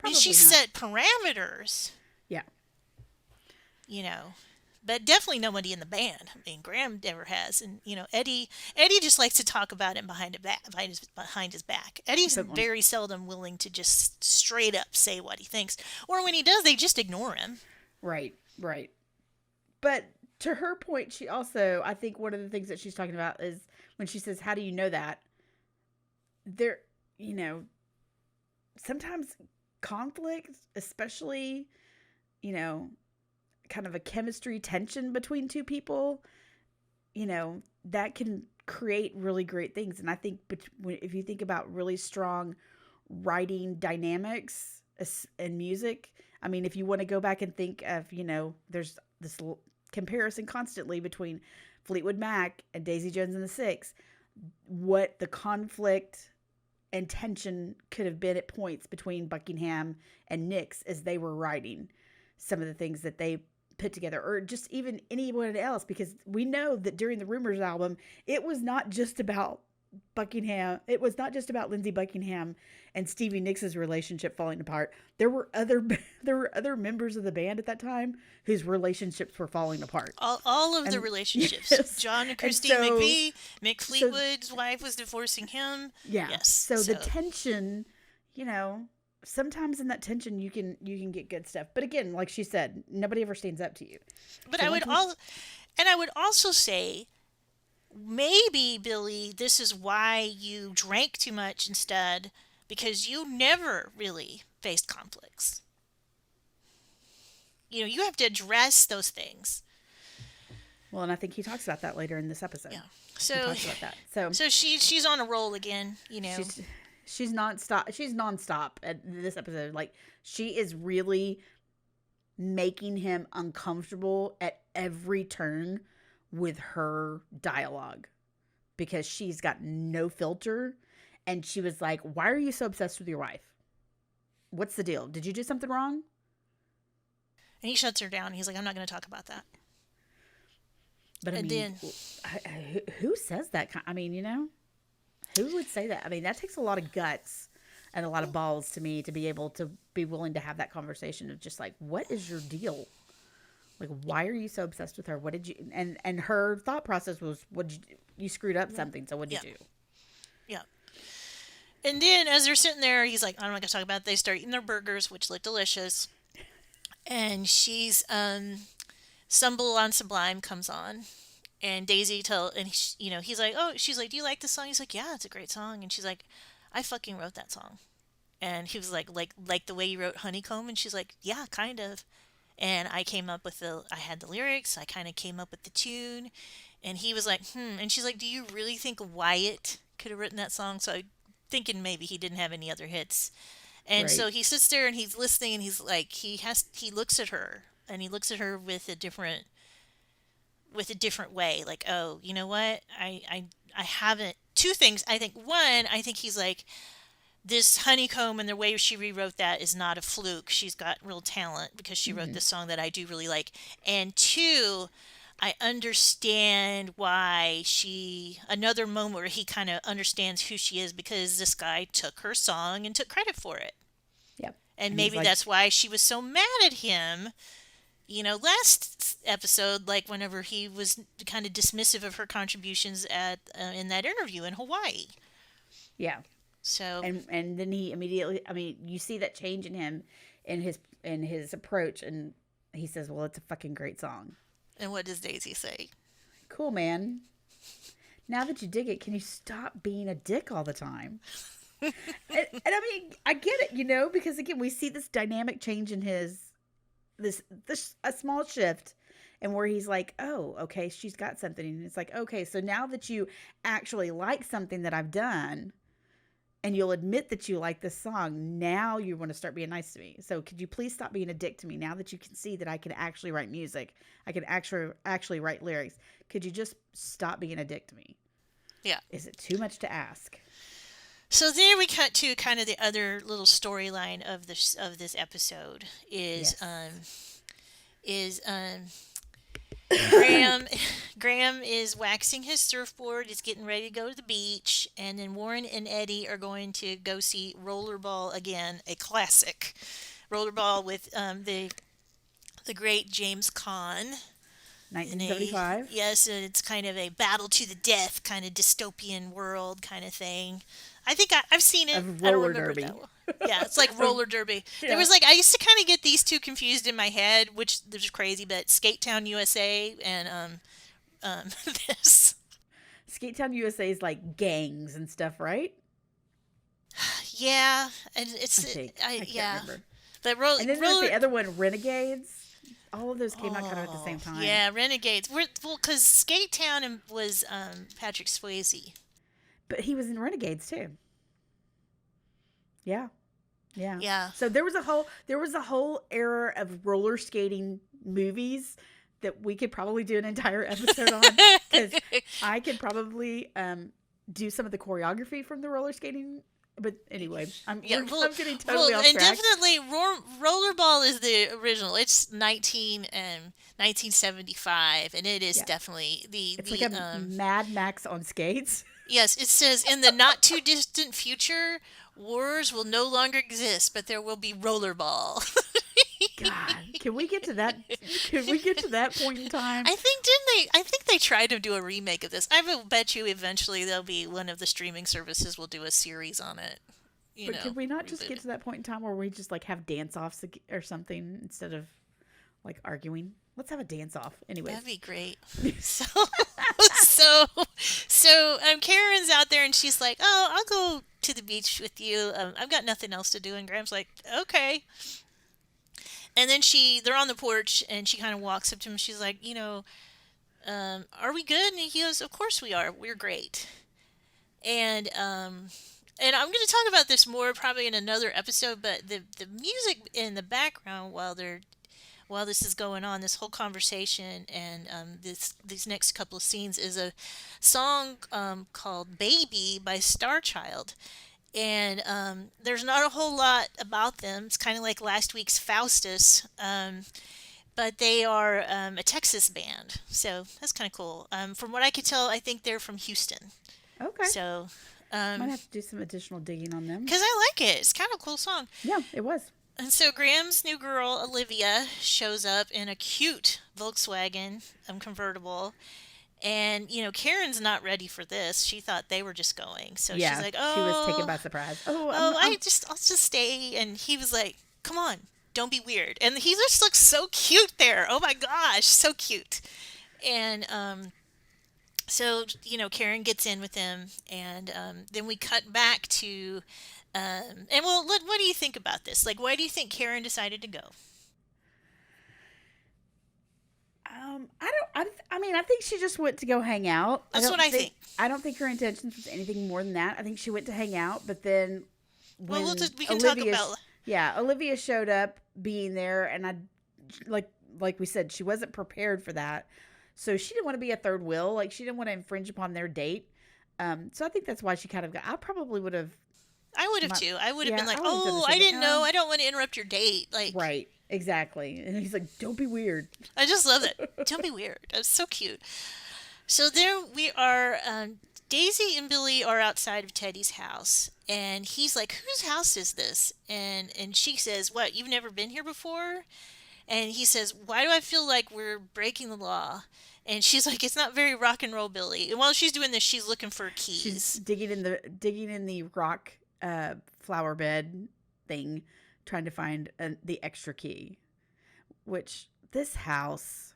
[SPEAKER 2] I mean, she set parameters.
[SPEAKER 1] Yeah.
[SPEAKER 2] But definitely nobody in the band. I mean, Graham never has, and Eddie just likes to talk about it behind his back. Eddie's very seldom willing to just straight up say what he thinks, or when he does, they just ignore him.
[SPEAKER 1] Right. But to her point, she also, I think one of the things that she's talking about is when she says, "How do you know that?" There, sometimes conflict, especially, kind of a chemistry tension between two people, that can create really great things. And I think if you think about really strong writing dynamics in music, I mean, if you want to go back and think of, there's this comparison constantly between Fleetwood Mac and Daisy Jones and the Six, what the conflict and tension could have been at points between Buckingham and Nix as they were writing some of the things that they put together, or just even anyone else, because we know that during the Rumors album, it was not just about Buckingham. It was not just about Lindsey Buckingham and Stevie Nicks' relationship falling apart. There were other members of the band at that time whose relationships were falling apart.
[SPEAKER 2] All of the relationships.
[SPEAKER 1] Yes.
[SPEAKER 2] John and Christine McVie, Mick Fleetwood's wife was divorcing him.
[SPEAKER 1] Yeah.
[SPEAKER 2] Yes.
[SPEAKER 1] So the tension, sometimes in that tension you can get good stuff. But again, like she said, nobody ever stands up to you.
[SPEAKER 2] But
[SPEAKER 1] So
[SPEAKER 2] I would also say, maybe, Billy, this is why you drank too much instead, because you never really faced conflicts. You have to address those things.
[SPEAKER 1] Well, and I think he talks about that later in this episode.
[SPEAKER 2] Yeah.
[SPEAKER 1] So he talks about that. So
[SPEAKER 2] she's on a roll again.
[SPEAKER 1] She's nonstop. She's nonstop at this episode. Like, she is really making him uncomfortable at every turn with her dialogue, because she's got no filter. And she was like, "Why are you so obsessed with your wife? What's the deal? Did you do something wrong?"
[SPEAKER 2] And he shuts her down. He's like, "I'm not going to talk about that."
[SPEAKER 1] But who says that? I mean, who would say that? I mean, that takes a lot of guts and a lot of balls to me to be able to be willing to have that conversation of just like, what is your deal? Like, why are you so obsessed with her? What did you, and her thought process was, you screwed up something. So what'd you do?
[SPEAKER 2] Yeah. And then as they're sitting there, he's like, "I'm not going to talk about it." They start eating their burgers, which look delicious. And she's, Stumble on Sublime comes on. And Daisy he's like, "Oh," she's like, "Do you like this song?" He's like, "Yeah, it's a great song." And she's like, "I fucking wrote that song." And he was like the way you wrote Honeycomb? And she's like, "Yeah, kind of." And I had the lyrics, I kind of came up with the tune. And he was like, And she's like, "Do you really think Wyatt could have written that song?" So I'm thinking maybe he didn't have any other hits. And
[SPEAKER 1] Right.
[SPEAKER 2] so he sits there and he's listening, and he's like, he looks at her, and he looks at her with a different way. Like, oh, you know what? I haven't, two things. I think, one, I think he's like, this Honeycomb and the way she rewrote that is not a fluke. She's got real talent because she wrote this song that I do really like. And two, I understand why another moment where he kind of understands who she is, because this guy took her song and took credit for it.
[SPEAKER 1] Yep.
[SPEAKER 2] And maybe that's why she was so mad at him, last episode, like whenever he was kind of dismissive of her contributions in that interview in Hawaii.
[SPEAKER 1] Yeah.
[SPEAKER 2] So
[SPEAKER 1] and then he immediately, I mean, you see that change in him, in his approach, and he says, "Well, it's a fucking great song."
[SPEAKER 2] And what does Daisy say?
[SPEAKER 1] "Cool, man. Now that you dig it, can you stop being a dick all the time?" and I mean, I get it, because again, we see this dynamic change in this a small shift, and where he's like, "Oh, okay, she's got something." And it's like, "Okay, so now that you actually like something that I've done, and you'll admit that you like this song, now you want to start being nice to me. So could you please stop being a dick to me now that you can see that I can actually write music? I can actually write lyrics. Could you just stop being a dick to me?"
[SPEAKER 2] Yeah.
[SPEAKER 1] Is it too much to ask?
[SPEAKER 2] So there we cut to kind of the other little storyline of this episode is Graham is waxing his surfboard. He's getting ready to go to the beach, and then Warren and Eddie are going to go see Rollerball again, a classic Rollerball with the great James Caan.
[SPEAKER 1] 1975.
[SPEAKER 2] Yes, it's kind of a battle to the death kind of dystopian world kind of thing. I think I've seen it.
[SPEAKER 1] Of
[SPEAKER 2] I don't
[SPEAKER 1] roller
[SPEAKER 2] remember
[SPEAKER 1] derby.
[SPEAKER 2] that well. Yeah, it's like roller derby.
[SPEAKER 1] Yeah.
[SPEAKER 2] There was I used to kind of get these two confused in my head, which is crazy. But Skate Town USA and this.
[SPEAKER 1] Skate Town USA is like gangs and stuff, right?
[SPEAKER 2] Yeah, and
[SPEAKER 1] I can't remember.
[SPEAKER 2] But
[SPEAKER 1] and then there's the other one, Renegades. All of those came out kind of at the same time.
[SPEAKER 2] Yeah, Renegades. Because Skate Town was Patrick Swayze.
[SPEAKER 1] But he was in Renegades too. Yeah. Yeah.
[SPEAKER 2] Yeah.
[SPEAKER 1] So there was a whole era of roller skating movies that we could probably do an entire episode on, because I could probably do some of the choreography from the roller skating But anyway,
[SPEAKER 2] Yeah,
[SPEAKER 1] I'm getting totally off
[SPEAKER 2] and
[SPEAKER 1] track.
[SPEAKER 2] definitely Rollerball is the original. It's 1975, and it is
[SPEAKER 1] Yeah.
[SPEAKER 2] definitely
[SPEAKER 1] It's like a Mad Max on skates.
[SPEAKER 2] yes, it says in the not too distant future, wars will no longer exist, but there will be Rollerball.
[SPEAKER 1] God, can we get to that? Can we get to that point in time?
[SPEAKER 2] I think they tried to do a remake of this. I will bet you eventually there'll be one of the streaming services will do a series on it. You
[SPEAKER 1] But
[SPEAKER 2] know,
[SPEAKER 1] can we not just
[SPEAKER 2] reboot
[SPEAKER 1] get
[SPEAKER 2] it.
[SPEAKER 1] to that point in time where we just like have dance offs or something instead of like arguing? Let's have a dance off.
[SPEAKER 2] That'd
[SPEAKER 1] Anyways.
[SPEAKER 2] be great. So, so, Karen's out there and she's like, "Oh, I'll go to the beach with you. I've got nothing else to do." And Graham's like, "Okay." And then they're on the porch and she kind of walks up to him. She's like, "Are we good?" And he goes, "Of course we are. We're great." And and I'm going to talk about this more probably in another episode. But the music in the background while this is going on, this whole conversation and these next couple of scenes is a song called "Baby" by Starchild. And there's not a whole lot about them. It's kind of like last week's Faustus, but they are a Texas band, so that's kind of cool. From what I could tell, I think they're from Houston.
[SPEAKER 1] Okay.
[SPEAKER 2] So,
[SPEAKER 1] Might have to do some additional digging on them.
[SPEAKER 2] because I like it, it's kind of a cool song.
[SPEAKER 1] Yeah, it was.
[SPEAKER 2] And so Graham's new girl Olivia shows up in a cute Volkswagen convertible. And Karen's not ready for this. She thought they were just going, so
[SPEAKER 1] Yeah,
[SPEAKER 2] she's like,
[SPEAKER 1] she was taken
[SPEAKER 2] "Oh,
[SPEAKER 1] by surprise. Oh,
[SPEAKER 2] I'll just stay." And he was like, "Come on, don't be weird." And he just looks so cute there. Oh my gosh, so cute. And so Karen gets in with him, and then we cut back to, and well, what do you think about this? Like, why do you think Karen decided to go?
[SPEAKER 1] I don't. I mean, I think she just went to go hang out.
[SPEAKER 2] That's what I think.
[SPEAKER 1] I don't think her intentions was anything more than that. I think she went to hang out, but then
[SPEAKER 2] Well,
[SPEAKER 1] when
[SPEAKER 2] we can talk
[SPEAKER 1] Olivia,
[SPEAKER 2] about.
[SPEAKER 1] Olivia showed up being there, and like we said, she wasn't prepared for that, so she didn't want to be a third wheel. Like she didn't want to infringe upon their date. So I think that's why she kind of got. I probably would have.
[SPEAKER 2] I would have too. I would have
[SPEAKER 1] Yeah,
[SPEAKER 2] been like,
[SPEAKER 1] I would have done the
[SPEAKER 2] "Oh,
[SPEAKER 1] same
[SPEAKER 2] I
[SPEAKER 1] thing.
[SPEAKER 2] didn't know. I don't want to interrupt your date." Like,
[SPEAKER 1] Right. Exactly. And he's like, "Don't be weird."
[SPEAKER 2] I just love it. Don't be weird. It's so cute. So there we are. Daisy and Billy are outside of Teddy's house, and he's like, "Whose house is this?" And she says, "What? You've never been here before?" And he says, "Why do I feel like we're breaking the law?" And she's like, "It's not very rock and roll, Billy." And while she's doing this, she's looking for
[SPEAKER 1] She's
[SPEAKER 2] keys.
[SPEAKER 1] digging in the rock flower bed thing, trying to find the extra key. Which this house,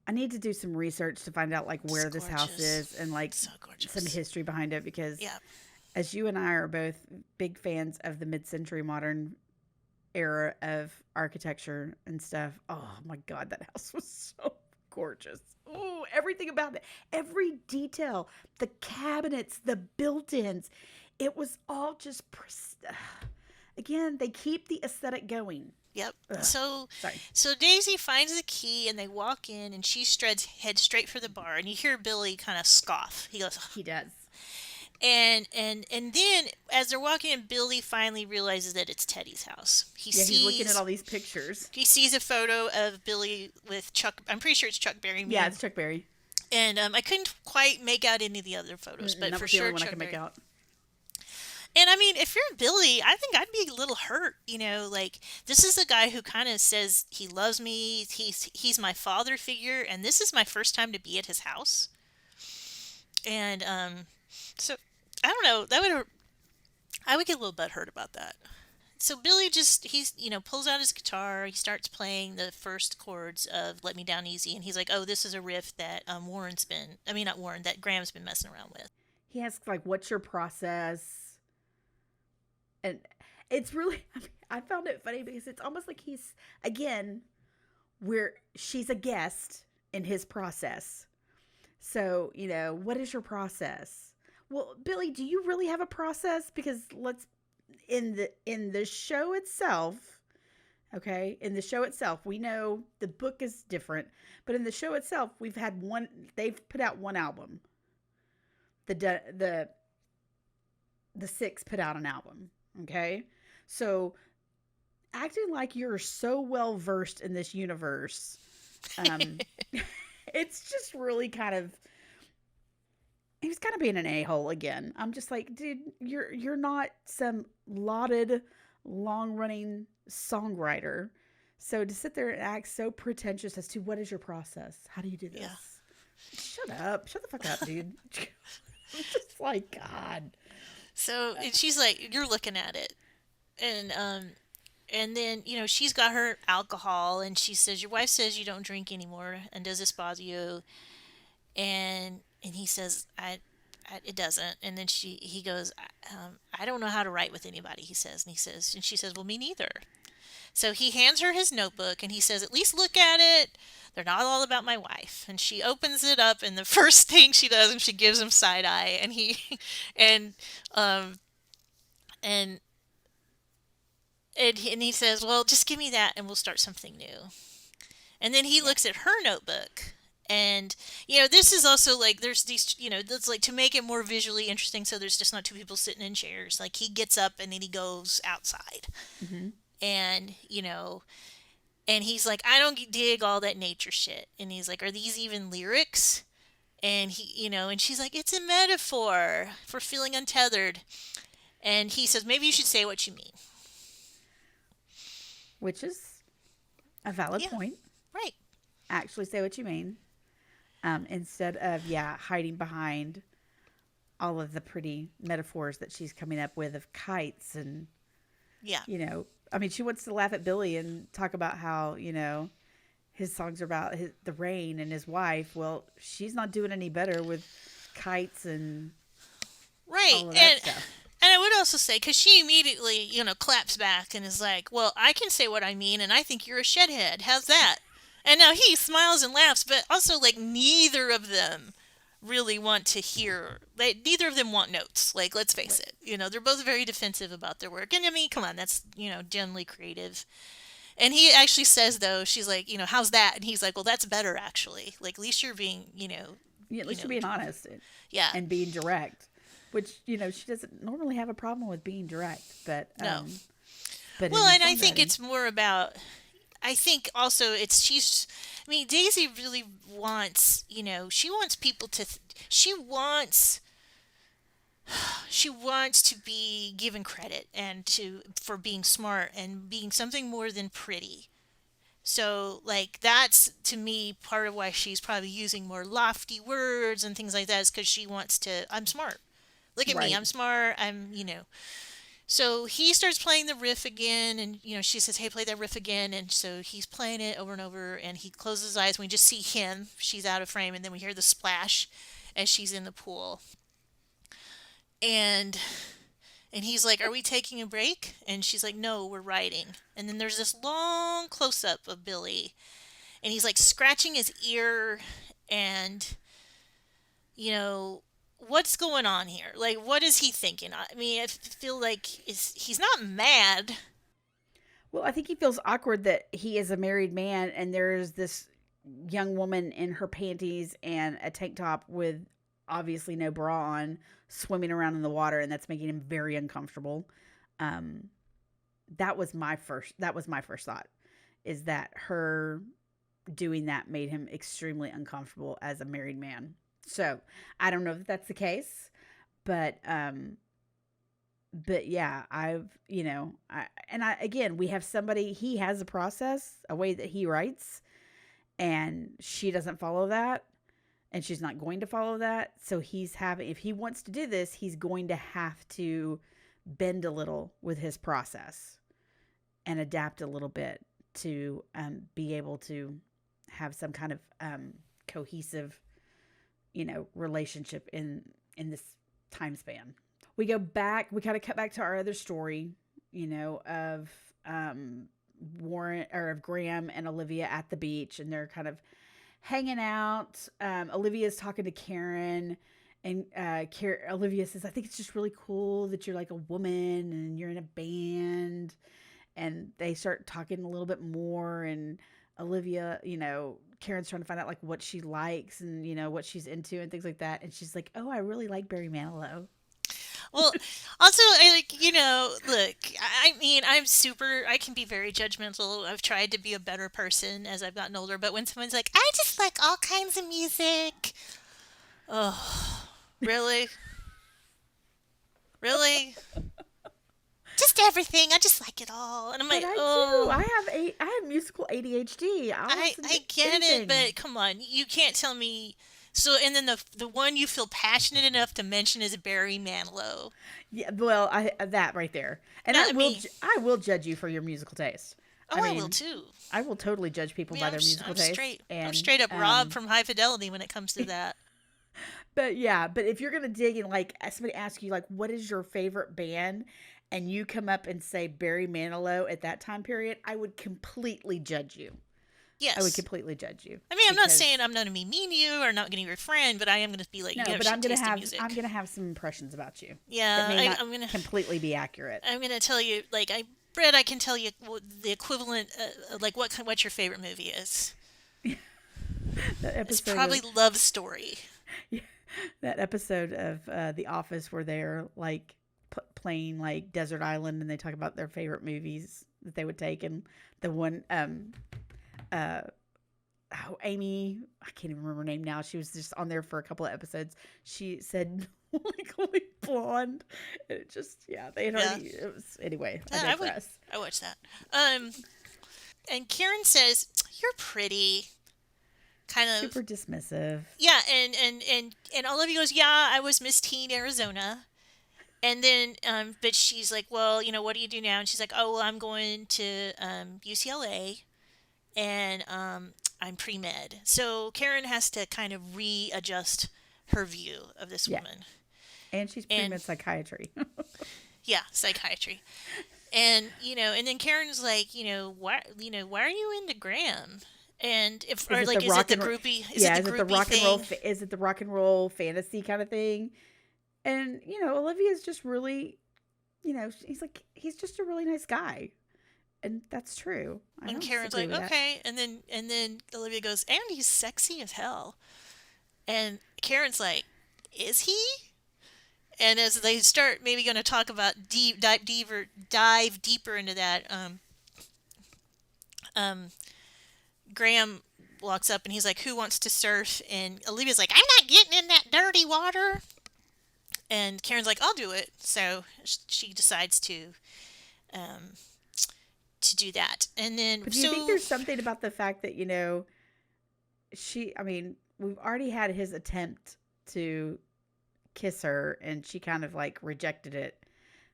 [SPEAKER 1] I need to do some research to find out like where this house
[SPEAKER 2] gorgeous.
[SPEAKER 1] is and like
[SPEAKER 2] So gorgeous.
[SPEAKER 1] some history behind it, because
[SPEAKER 2] Yeah.
[SPEAKER 1] as you and I are both big fans of the mid-century modern era of architecture and stuff. Oh my God, that house was so gorgeous. Oh, everything about it, every detail, the cabinets, the built-ins, it was all just again, they keep the aesthetic going.
[SPEAKER 2] Yep.
[SPEAKER 1] Ugh,
[SPEAKER 2] So
[SPEAKER 1] sorry.
[SPEAKER 2] so Daisy finds the key and they walk in and she heads straight for the bar and you hear Billy kind of scoff. He goes,
[SPEAKER 1] He does.
[SPEAKER 2] and then as they're walking in, Billy finally realizes that it's Teddy's house.
[SPEAKER 1] He's looking at all these pictures.
[SPEAKER 2] He sees a photo of Billy with Chuck. I'm pretty sure it's Chuck Berry.
[SPEAKER 1] Yeah, it's Chuck Berry.
[SPEAKER 2] And I couldn't quite make out any of the other photos, but
[SPEAKER 1] That
[SPEAKER 2] for
[SPEAKER 1] was the
[SPEAKER 2] sure
[SPEAKER 1] only one I
[SPEAKER 2] Chuck
[SPEAKER 1] can make
[SPEAKER 2] Berry.
[SPEAKER 1] out.
[SPEAKER 2] And I mean, if you're Billy, I think I'd be a little hurt. Like this is a guy who kind of says he loves me. He's my father figure, and this is my first time to be at his house. And so I don't know. I would get a little butthurt about that. So Billy he's pulls out his guitar. He starts playing the first chords of "Let Me Down Easy," and he's like, "Oh, this is a riff that not Warren, that Graham's been messing around with."
[SPEAKER 1] He asks like, "What's your process?" And it's really, I found it funny because it's almost like he's, again, where she's a guest in his process. So, what is your process? Well, Billy, do you really have a process? Because in the show itself, okay, in the show itself, we know the book is different, but in the show itself, they've put out one album. The the Six put out an album. Okay. So acting like you're so well versed in this universe, um, it's just really kind of, he was kind of being an a-hole again. I'm just like, dude, you're not some lauded, long-running songwriter. So to sit there and act so pretentious as to what is your process? How do you do
[SPEAKER 2] Yeah.
[SPEAKER 1] this? Shut up. Shut the fuck up, dude. I'm just like, God.
[SPEAKER 2] So and she's like, you're looking at it, and then she's got her alcohol, and she says, your wife says you don't drink anymore, and does this bother you? And he says, it doesn't. And then he goes, I don't know how to write with anybody. He says, and she says, well, me neither. So he hands her his notebook and he says, at least look at it. They're not all about my wife. And she opens it up, and the first thing she does, and she gives him side eye, and and um and and he says, well, just give me that and we'll start something new. And then he
[SPEAKER 1] Yeah.
[SPEAKER 2] looks at her notebook. And this is also like, there's these, that's like to make it more visually interesting, so there's just not two people sitting in chairs. Like, he gets up and then he goes outside,
[SPEAKER 1] Hmm.
[SPEAKER 2] and and he's like, I don't dig all that nature shit. And he's like, are these even lyrics? And and she's like, it's a metaphor for feeling untethered. And he says, maybe you should say what you mean.
[SPEAKER 1] Which is a valid
[SPEAKER 2] Yeah,
[SPEAKER 1] point.
[SPEAKER 2] right.
[SPEAKER 1] Actually say what you mean. Instead of, yeah, hiding behind all of the pretty metaphors that she's coming up with of kites and,
[SPEAKER 2] Yeah,
[SPEAKER 1] I mean, she wants to laugh at Billy and talk about how, his songs are about the rain and his wife. Well, she's not doing any better with kites and
[SPEAKER 2] right.
[SPEAKER 1] all of that stuff.
[SPEAKER 2] And I would also say, because she immediately, claps back and is like, well, I can say what I mean, and I think you're a shedhead. How's that? And now he smiles and laughs, but also, like, neither of them really want to hear, neither of them want notes. Like, let's face
[SPEAKER 1] Right.
[SPEAKER 2] it. They're both very defensive about their work. And I mean, come on, that's, generally creative. And he actually says, though, she's like, how's that? And he's like, well, that's better, actually. Like, at least you're being,
[SPEAKER 1] Yeah, at least you're being honest
[SPEAKER 2] yeah,
[SPEAKER 1] and being direct, which, she doesn't normally have a problem with being direct,
[SPEAKER 2] no.
[SPEAKER 1] but in
[SPEAKER 2] Well,
[SPEAKER 1] the
[SPEAKER 2] and I think
[SPEAKER 1] songwriting,
[SPEAKER 2] it's more about, I think also I mean, Daisy really wants, she wants people to, she wants to be given credit and for being smart and being something more than pretty. So, like, that's to me part of why she's probably using more lofty words and things like that, is because she wants to, I'm smart. Look at me,
[SPEAKER 1] right.
[SPEAKER 2] I'm smart, So he starts playing the riff again, and she says, "Hey, play that riff again." And so he's playing it over and over, and he closes his eyes. And we just see him; she's out of frame, and then we hear the splash as she's in the pool. And he's like, "Are we taking a break?" And she's like, "No, we're writing." And then there's this long close up of Billy, and he's like scratching his ear, and you know what's going on here? Like, what is he thinking? I mean, I feel like he's not mad.
[SPEAKER 1] Well, I think he feels awkward that he is a married man and there's this young woman in her panties and a tank top with obviously no bra on swimming around in the water, and that's making him very uncomfortable. Um, that was my first thought, is that her doing that made him extremely uncomfortable as a married man. So I don't know if that's the case, but yeah, again, we have somebody, he has a process, a way that he writes, and she doesn't follow that, and she's not going to follow that. So if he wants to do this, he's going to have to bend a little with his process and adapt a little bit to be able to have some kind of cohesive, relationship in this time span. We go back, we kind of cut back to our other story, of Warren, or of Graham and Olivia at the beach, and they're kind of hanging out. Olivia's talking to Karen, and Olivia says, I think it's just really cool that you're like a woman and you're in a band. And they start talking a little bit more, and Olivia, Karen's trying to find out like what she likes and what she's into and things like that. And she's like, "Oh, I really like Barry Manilow."
[SPEAKER 2] Well, also, I like, look, I mean, I can be very judgmental. I've tried to be a better person as I've gotten older, but when someone's like, I just like all kinds of music. Oh, really? Really? Just everything. I just like it all. And I'm
[SPEAKER 1] But
[SPEAKER 2] like,
[SPEAKER 1] I do.
[SPEAKER 2] oh,
[SPEAKER 1] I have musical ADHD. I'll listen to
[SPEAKER 2] I get it,
[SPEAKER 1] anything.
[SPEAKER 2] but come on, you can't tell me. So, and then the one you feel passionate enough to mention is Barry Manilow.
[SPEAKER 1] Yeah, well, I that right there. And
[SPEAKER 2] Now, I mean,
[SPEAKER 1] I will judge you for your musical taste. I
[SPEAKER 2] oh, I will
[SPEAKER 1] mean,
[SPEAKER 2] too.
[SPEAKER 1] I will totally judge people
[SPEAKER 2] I mean,
[SPEAKER 1] by their musical taste.
[SPEAKER 2] I'm
[SPEAKER 1] And
[SPEAKER 2] straight up Rob from High Fidelity when it comes to that.
[SPEAKER 1] but yeah, but if you're gonna dig and like somebody asks you like what is your favorite band, and you come up and say Barry Manilow at that time period, I would completely judge you. I would
[SPEAKER 2] Yes.
[SPEAKER 1] completely judge you
[SPEAKER 2] I mean, I'm not saying
[SPEAKER 1] because
[SPEAKER 2] I'm not going to be mean to you or not going to be your friend, but I am going to be like, you
[SPEAKER 1] no,
[SPEAKER 2] have
[SPEAKER 1] but
[SPEAKER 2] shit taste in
[SPEAKER 1] I'm
[SPEAKER 2] music.
[SPEAKER 1] gonna have some impressions about you that
[SPEAKER 2] Yeah,
[SPEAKER 1] may not
[SPEAKER 2] I'm gonna
[SPEAKER 1] completely be accurate.
[SPEAKER 2] I'm gonna tell you like Brett, I can tell you the equivalent, like what your favorite movie is.
[SPEAKER 1] That
[SPEAKER 2] It's
[SPEAKER 1] episode
[SPEAKER 2] probably
[SPEAKER 1] of
[SPEAKER 2] Love Story.
[SPEAKER 1] that episode of The Office where they're like playing like Desert Island and they talk about their favorite movies that they would take and the one uh oh, Amy, I can't even remember her name now. She was just on there for a couple of episodes. She said Legally Blonde. And it just, yeah, they had
[SPEAKER 2] Yeah,
[SPEAKER 1] already, it was, anyway, I
[SPEAKER 2] yeah,
[SPEAKER 1] digress.
[SPEAKER 2] I watched that. And Karen says you're pretty, kind of.
[SPEAKER 1] Super dismissive.
[SPEAKER 2] Yeah, and Olivia goes, yeah, I was Miss Teen Arizona. And then, but she's like, well, what do you do now? And she's like, oh, well, I'm going to UCLA, and I'm pre med. So Karen has to kind of readjust her view of this
[SPEAKER 1] Yeah.
[SPEAKER 2] woman.
[SPEAKER 1] And she's pre
[SPEAKER 2] And
[SPEAKER 1] med psychiatry.
[SPEAKER 2] yeah, psychiatry. And and then Karen's like, why are you into Graham? And if
[SPEAKER 1] Is
[SPEAKER 2] or
[SPEAKER 1] it the
[SPEAKER 2] like, is it
[SPEAKER 1] rock
[SPEAKER 2] the
[SPEAKER 1] and
[SPEAKER 2] groupie? Is it
[SPEAKER 1] yeah,
[SPEAKER 2] the
[SPEAKER 1] is it the
[SPEAKER 2] groupie
[SPEAKER 1] rock and roll
[SPEAKER 2] thing?
[SPEAKER 1] is it the rock and roll fantasy kind of thing? And Olivia's just really, he's just a really nice guy. And that's true. I
[SPEAKER 2] And
[SPEAKER 1] don't
[SPEAKER 2] Karen's
[SPEAKER 1] disagree
[SPEAKER 2] like,
[SPEAKER 1] with that.
[SPEAKER 2] okay. And then Olivia goes, and he's sexy as hell. And Karen's like, is he? And as they start maybe going to talk about dive deeper into that, um, Graham walks up and he's like, who wants to surf? And Olivia's like, I'm not getting in that dirty water. And Karen's like, I'll do it. So she decides um, to do that. And then,
[SPEAKER 1] But do you think
[SPEAKER 2] so
[SPEAKER 1] there's something about the fact that, I mean, we've already had his attempt to kiss her and she kind of like rejected it.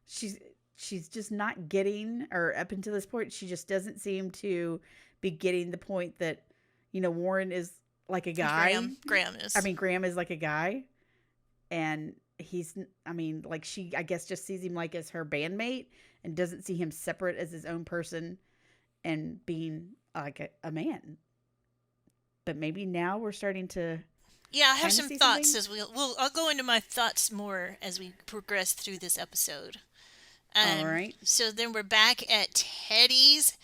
[SPEAKER 1] She's she's just not getting, or up until this point, she just doesn't seem to be getting the point that, Warren is like a guy.
[SPEAKER 2] Graham
[SPEAKER 1] I
[SPEAKER 2] is.
[SPEAKER 1] mean, Graham is like a guy and I mean, like she, I guess, just sees him like as her bandmate and doesn't see him separate as his own person and being like a man. But maybe now we're starting to
[SPEAKER 2] Yeah, I have
[SPEAKER 1] kind of
[SPEAKER 2] some
[SPEAKER 1] see
[SPEAKER 2] thoughts
[SPEAKER 1] something.
[SPEAKER 2] as I'll go into my thoughts more as we progress through this episode.
[SPEAKER 1] All right.
[SPEAKER 2] So then we're back at Teddy's,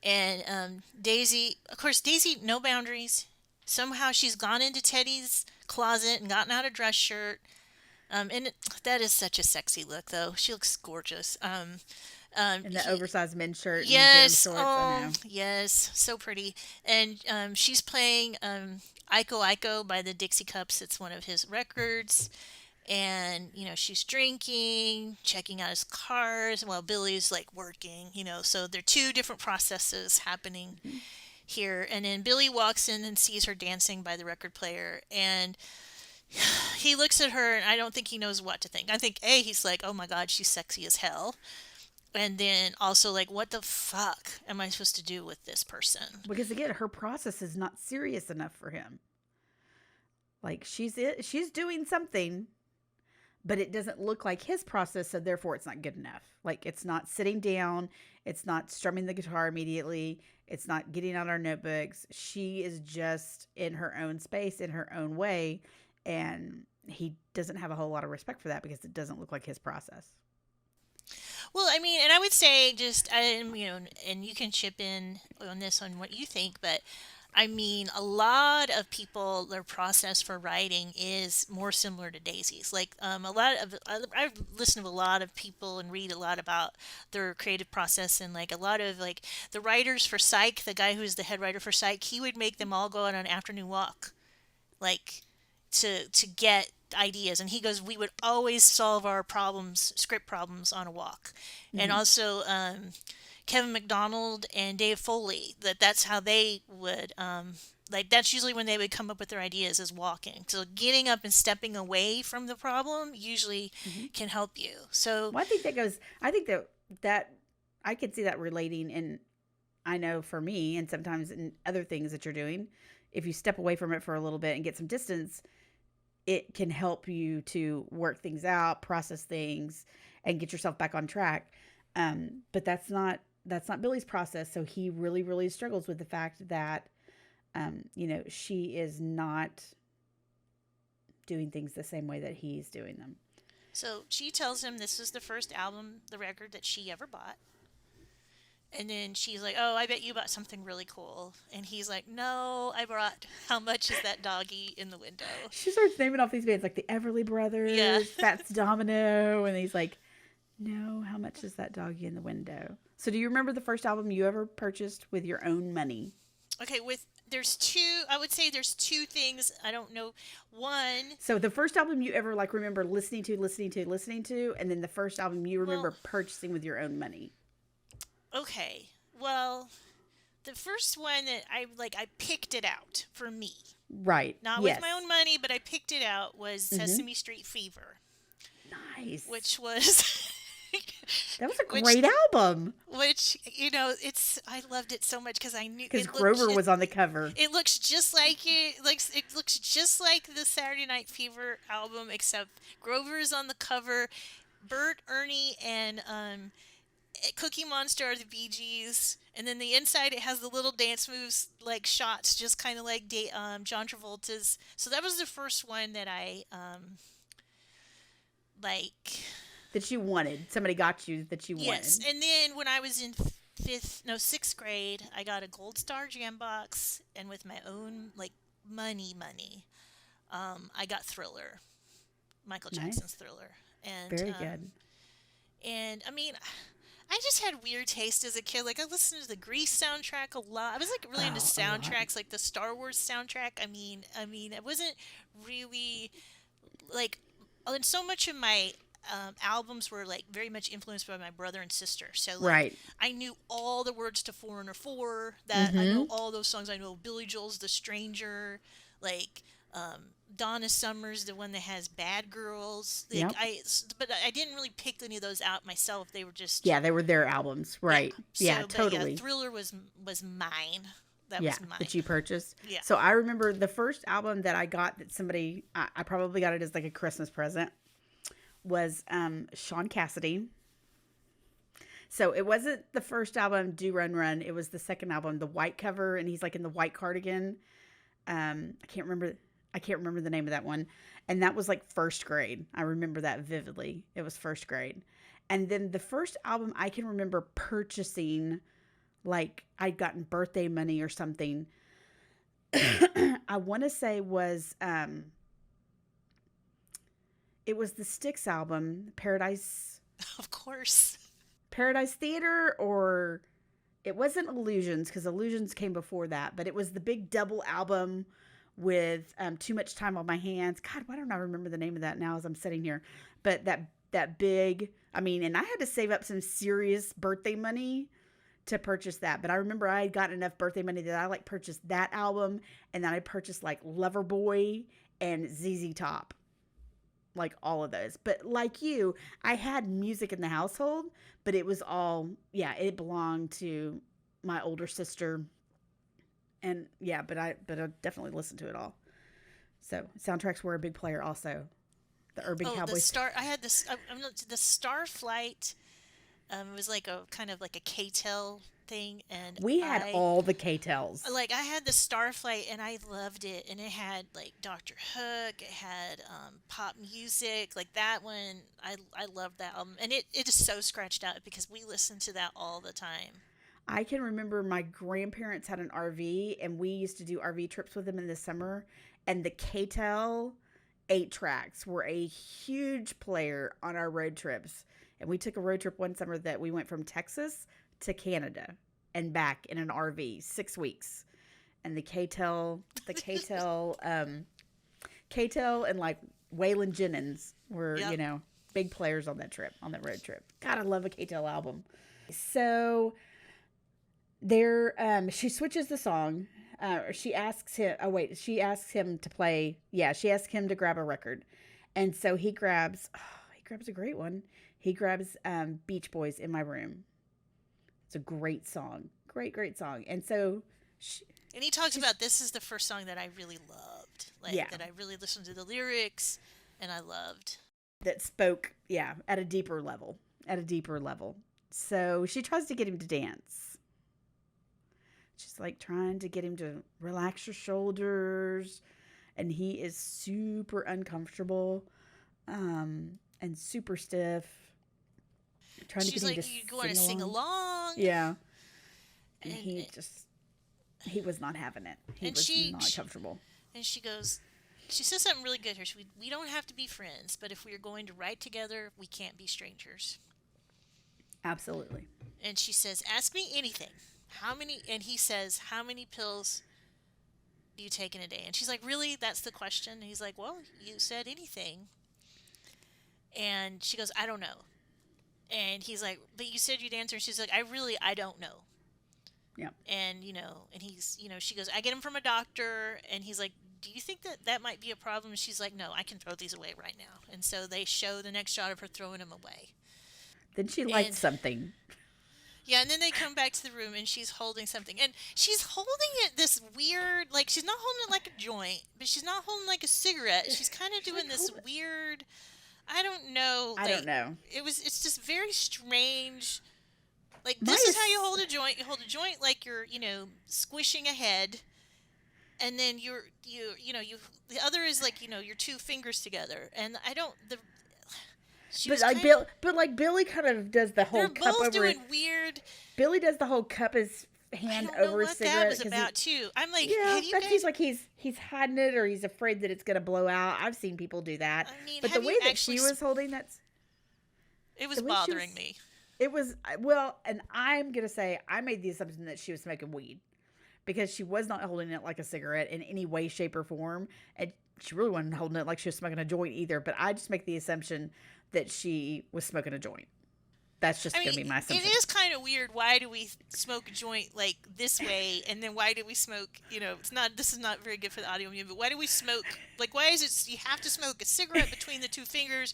[SPEAKER 2] and Daisy. Of course, Daisy no boundaries. Somehow she's gone into Teddy's closet and gotten out a dress shirt. That is such a sexy look, though. She looks gorgeous.
[SPEAKER 1] In the oversized men's shirt and denim
[SPEAKER 2] Yes,
[SPEAKER 1] shorts. I
[SPEAKER 2] oh
[SPEAKER 1] know.
[SPEAKER 2] yes, so pretty. And she's playing Iko Iko by the Dixie Cups. It's one of his records. And she's drinking, checking out his cars while Billy's like working. So there are two different processes happening
[SPEAKER 1] Mhm.
[SPEAKER 2] here. And then Billy walks in and sees her dancing by the record player, and he looks at her, and I don't think he knows what to think. I think he's like, oh my god, she's sexy as hell. And then also like, what the fuck am I supposed to do with this person?
[SPEAKER 1] Because again, her process is not serious enough for him. Like she's doing something, but it doesn't look like his process, so therefore it's not good enough. Like it's not sitting down, it's not strumming the guitar immediately, it's not getting out our notebooks. She is just in her own space, in her own way, and he doesn't have a whole lot of respect for that because it doesn't look like his process.
[SPEAKER 2] Well, I mean, and I would say just, and you can chip in on this on what you think, but I mean, a lot of people, their process for writing is more similar to Daisy's. Like, a lot of I've listened to a lot of people and read a lot about their creative process, and like a lot of like the writers for Psych, the guy who's the head writer for Psych, he would make them all go on an afternoon walk, like to get ideas. And he goes, we would always solve our problems, script problems, on a walk. And
[SPEAKER 1] Hmm.
[SPEAKER 2] also Kevin McDonald and Dave Foley, that's how they would like that's usually when they would come up with their ideas, is walking. So getting up and stepping away from the problem usually
[SPEAKER 1] Hmm.
[SPEAKER 2] can help you. So
[SPEAKER 1] Well, I think that goes. I think that I could see that relating, and I know for me, and sometimes in other things that you're doing, if you step away from it for a little bit and get some distance, it can help you to work things out, process things, and get yourself back on track. But that's not Billy's process. So he really, really struggles with the fact that she is not doing things the same way that he's doing them.
[SPEAKER 2] so she tells him this is the first album, the record that she ever bought. And then she's like, "Oh, I bet you bought something really cool." And he's like, "No, I brought How Much Is That Doggy in the Window?"
[SPEAKER 1] She starts naming off these bands like the Everly
[SPEAKER 2] Yeah.
[SPEAKER 1] Brothers, Fats Domino, and he's like, "No, how much is that doggy in the window?" So, do you remember the first album you ever purchased with your own money?
[SPEAKER 2] Okay, with there's two, I would say there's two things. I don't know. One,
[SPEAKER 1] So, the first album you ever like remember listening to, and then the first album you
[SPEAKER 2] well,
[SPEAKER 1] remember purchasing with your own money.
[SPEAKER 2] okay. Well, the first one that I picked it out for me.
[SPEAKER 1] Right.
[SPEAKER 2] Not with my
[SPEAKER 1] Yes.
[SPEAKER 2] own money, but I picked it out, was
[SPEAKER 1] Mm-hmm.
[SPEAKER 2] Sesame Street Fever,
[SPEAKER 1] Nice.
[SPEAKER 2] which was
[SPEAKER 1] That was a
[SPEAKER 2] which
[SPEAKER 1] great album
[SPEAKER 2] it's I loved it so much because I knew
[SPEAKER 1] because Grover was on the cover.
[SPEAKER 2] it looks just like it looks just like the Saturday Night Fever album, except Grover is on the cover. Bert, Ernie, and Cookie Monster are the Bee Gees, and then the inside it has the little dance moves like shots, just kind of like John Travolta's. So that was the first one that I like.
[SPEAKER 1] That you wanted. Somebody got you that you
[SPEAKER 2] Yes,
[SPEAKER 1] wanted.
[SPEAKER 2] and then when I was in sixth grade, I got a Gold Star Jam box, and with my own like money, I got Thriller, Michael Jackson's
[SPEAKER 1] Nice.
[SPEAKER 2] Thriller, and
[SPEAKER 1] Very good.
[SPEAKER 2] I mean, I just had weird taste as a kid. Like I listened to the Grease soundtrack a lot. I was like really into
[SPEAKER 1] Oh, a lot.
[SPEAKER 2] soundtracks, like the Star Wars soundtrack. I wasn't really like, and so much of my albums were like very much influenced by my brother and sister. So like
[SPEAKER 1] Right.
[SPEAKER 2] I knew all the words to Foreigner 4. That I know
[SPEAKER 1] Mm-hmm.
[SPEAKER 2] all those songs. I know Billy Joel's The Stranger, like Donna Summer's the one that has Bad Girls.
[SPEAKER 1] Yep.
[SPEAKER 2] But I didn't really pick any of those out myself. They were just
[SPEAKER 1] Yeah, they were their albums.
[SPEAKER 2] yeah.
[SPEAKER 1] Right. Yeah,
[SPEAKER 2] So but yeah,
[SPEAKER 1] totally.
[SPEAKER 2] Thriller was mine. That
[SPEAKER 1] Yeah,
[SPEAKER 2] was
[SPEAKER 1] that
[SPEAKER 2] mine.
[SPEAKER 1] you purchased.
[SPEAKER 2] Yeah.
[SPEAKER 1] So I remember the first album that I got that I probably got it as like a Christmas present was Sean Cassidy. So it wasn't the first album, Do Run Run. It was the second album, the white cover, and he's like in the white cardigan. I can't remember. I can't remember the name of that one. And that was like first grade. I remember that vividly. It was first grade. And then the first album I can remember purchasing, like I'd gotten birthday money or something. I want to say was it was the Styx album,
[SPEAKER 2] Of course.
[SPEAKER 1] Paradise Theater, or it wasn't Illusions because Illusions came before that, but it was the big double album with Too Much Time on My Hands. God, why don't I remember the name of that now as I'm sitting here? But that big, I mean, and I had to save up some serious birthday money to purchase that. But I remember I had gotten enough birthday money that I like purchased that album, and then I purchased like Loverboy and ZZ Top, like all of those. But like you, I had music in the household, but it was all, yeah, it belonged to my older sister. And yeah, but I definitely listened to it all. So soundtracks were a big player also. The Urban
[SPEAKER 2] Oh,
[SPEAKER 1] Cowboys.
[SPEAKER 2] I had this. I'm not, the Starflight. It was like a kind of like a K-tel thing, and
[SPEAKER 1] We had all the K-Tells.
[SPEAKER 2] I had the Starflight, and I loved it, and it had like Doctor Hook. It had pop music, like that one. I loved that album, and it is so scratched out because we listened to that all the time.
[SPEAKER 1] I can remember my grandparents had an RV, and we used to do RV trips with them in the summer. And the Keough 8 tracks were a huge player on our road trips. And we took a road trip one summer that we went from Texas to Canada and back in an RV, 6 weeks. And Keough and like Waylon Jennings were,
[SPEAKER 2] Yep.
[SPEAKER 1] big players on that trip, on that road trip. God, I love a Keough album. So she switches the song. She asks him. Oh wait, she asks him to play. Yeah, she asks him to grab a record, and so he grabs. Oh, he grabs a great one. He grabs Beach Boys in My Room. It's a great song, great song. And so
[SPEAKER 2] And he talks
[SPEAKER 1] she's
[SPEAKER 2] about this is the first song that I really loved, like
[SPEAKER 1] yeah,
[SPEAKER 2] that I really listened to the lyrics and I loved.
[SPEAKER 1] that spoke at a deeper level, So she tries to get him to dance. She's like trying to get him to relax your shoulders, and he is super uncomfortable, and super stiff. Trying to get
[SPEAKER 2] She's
[SPEAKER 1] him to
[SPEAKER 2] like, "You want to
[SPEAKER 1] sing
[SPEAKER 2] sing
[SPEAKER 1] along.
[SPEAKER 2] along?"
[SPEAKER 1] Yeah, and
[SPEAKER 2] And
[SPEAKER 1] he was not having it. He
[SPEAKER 2] and
[SPEAKER 1] was not comfortable.
[SPEAKER 2] she goes, she says something really good here. We don't have to be friends, but if we are going to write together, we can't be strangers.
[SPEAKER 1] Absolutely.
[SPEAKER 2] And she says, "Ask me anything. How many?" And he says, "How many pills do you take in a day?" And she's like, "Really? That's the question?" And he's like, "Well, you said anything." And she goes, "I don't know." And he's like, "But you said you'd answer." And she's like, I don't know."
[SPEAKER 1] Yeah.
[SPEAKER 2] And, and she goes, "I get them from a doctor." And he's like, "Do you think that that might be a problem?" And she's like, "No, I can throw these away right now." And so they show the next shot of her throwing them away.
[SPEAKER 1] Then she lights
[SPEAKER 2] And
[SPEAKER 1] something.
[SPEAKER 2] yeah, and then they come back to the room and she's holding something. And she's holding it this weird, like she's not holding it like a joint, but she's not holding like a cigarette. She's kind of
[SPEAKER 1] She's
[SPEAKER 2] doing
[SPEAKER 1] like,
[SPEAKER 2] this
[SPEAKER 1] hold it.
[SPEAKER 2] weird, I don't know,
[SPEAKER 1] I don't
[SPEAKER 2] like
[SPEAKER 1] know.
[SPEAKER 2] it's just very strange. Like
[SPEAKER 1] My
[SPEAKER 2] this is how you hold a joint. You hold a joint like you're, squishing a head, and then the other is like, your two fingers together. And I don't the she
[SPEAKER 1] But
[SPEAKER 2] was
[SPEAKER 1] like
[SPEAKER 2] kind of
[SPEAKER 1] Billy kind of does the
[SPEAKER 2] they're
[SPEAKER 1] whole cup
[SPEAKER 2] both
[SPEAKER 1] over.
[SPEAKER 2] doing weird.
[SPEAKER 1] Billy does the whole cup his
[SPEAKER 2] I
[SPEAKER 1] hand
[SPEAKER 2] don't know
[SPEAKER 1] over his
[SPEAKER 2] what that
[SPEAKER 1] cigarette
[SPEAKER 2] was
[SPEAKER 1] because
[SPEAKER 2] about too. I'm like,
[SPEAKER 1] yeah,
[SPEAKER 2] have you
[SPEAKER 1] that seems
[SPEAKER 2] guys?
[SPEAKER 1] like he's hiding it or he's afraid that it's gonna blow out. I've seen people do that,
[SPEAKER 2] I mean,
[SPEAKER 1] but the
[SPEAKER 2] have
[SPEAKER 1] way
[SPEAKER 2] you
[SPEAKER 1] that
[SPEAKER 2] actually?
[SPEAKER 1] she was holding that,
[SPEAKER 2] It was
[SPEAKER 1] the way she
[SPEAKER 2] bothering
[SPEAKER 1] was,
[SPEAKER 2] me.
[SPEAKER 1] it was well, and I'm gonna say I made the assumption that she was smoking weed because she was not holding it like a cigarette in any way, shape, or form, and she really wasn't holding it like she was smoking a joint either. But I just make the assumption that she was smoking a joint. That's just
[SPEAKER 2] I
[SPEAKER 1] going
[SPEAKER 2] mean,
[SPEAKER 1] to be my
[SPEAKER 2] it
[SPEAKER 1] assumption.
[SPEAKER 2] is kind of weird. Why do we smoke a joint like this way, and then why do we smoke? It's not. This is not very good for the audio medium. But why do we smoke? Like, why is it you have to smoke a cigarette between the two fingers,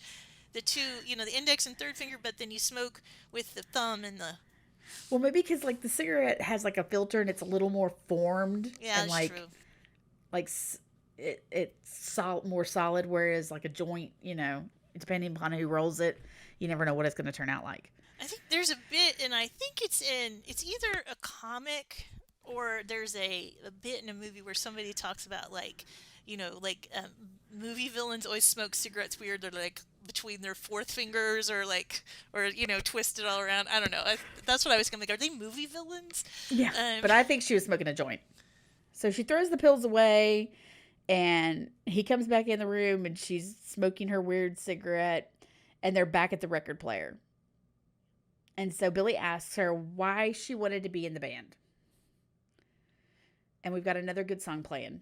[SPEAKER 2] the two, the index and third finger, but then you smoke with the thumb and the.
[SPEAKER 1] Well, maybe because like the cigarette has like a filter and it's a little more formed
[SPEAKER 2] Yeah,
[SPEAKER 1] and
[SPEAKER 2] that's true.
[SPEAKER 1] like more solid, whereas like a joint, depending upon who rolls it, you never know what it's going to turn out like.
[SPEAKER 2] I think there's a bit, and I think it's either a comic or there's a bit in a movie where somebody talks about like, movie villains always smoke cigarettes weird. They're like between their fourth fingers or like, or, twisted all around. I don't know. That's what I was going to think. Are they movie villains?
[SPEAKER 1] Yeah,
[SPEAKER 2] Um,
[SPEAKER 1] but I think she was smoking a joint. So she throws the pills away, and he comes back in the room, and she's smoking her weird cigarette, and they're back at the record player. And so Billy asks her why she wanted to be in the band. And we've got another good song playing.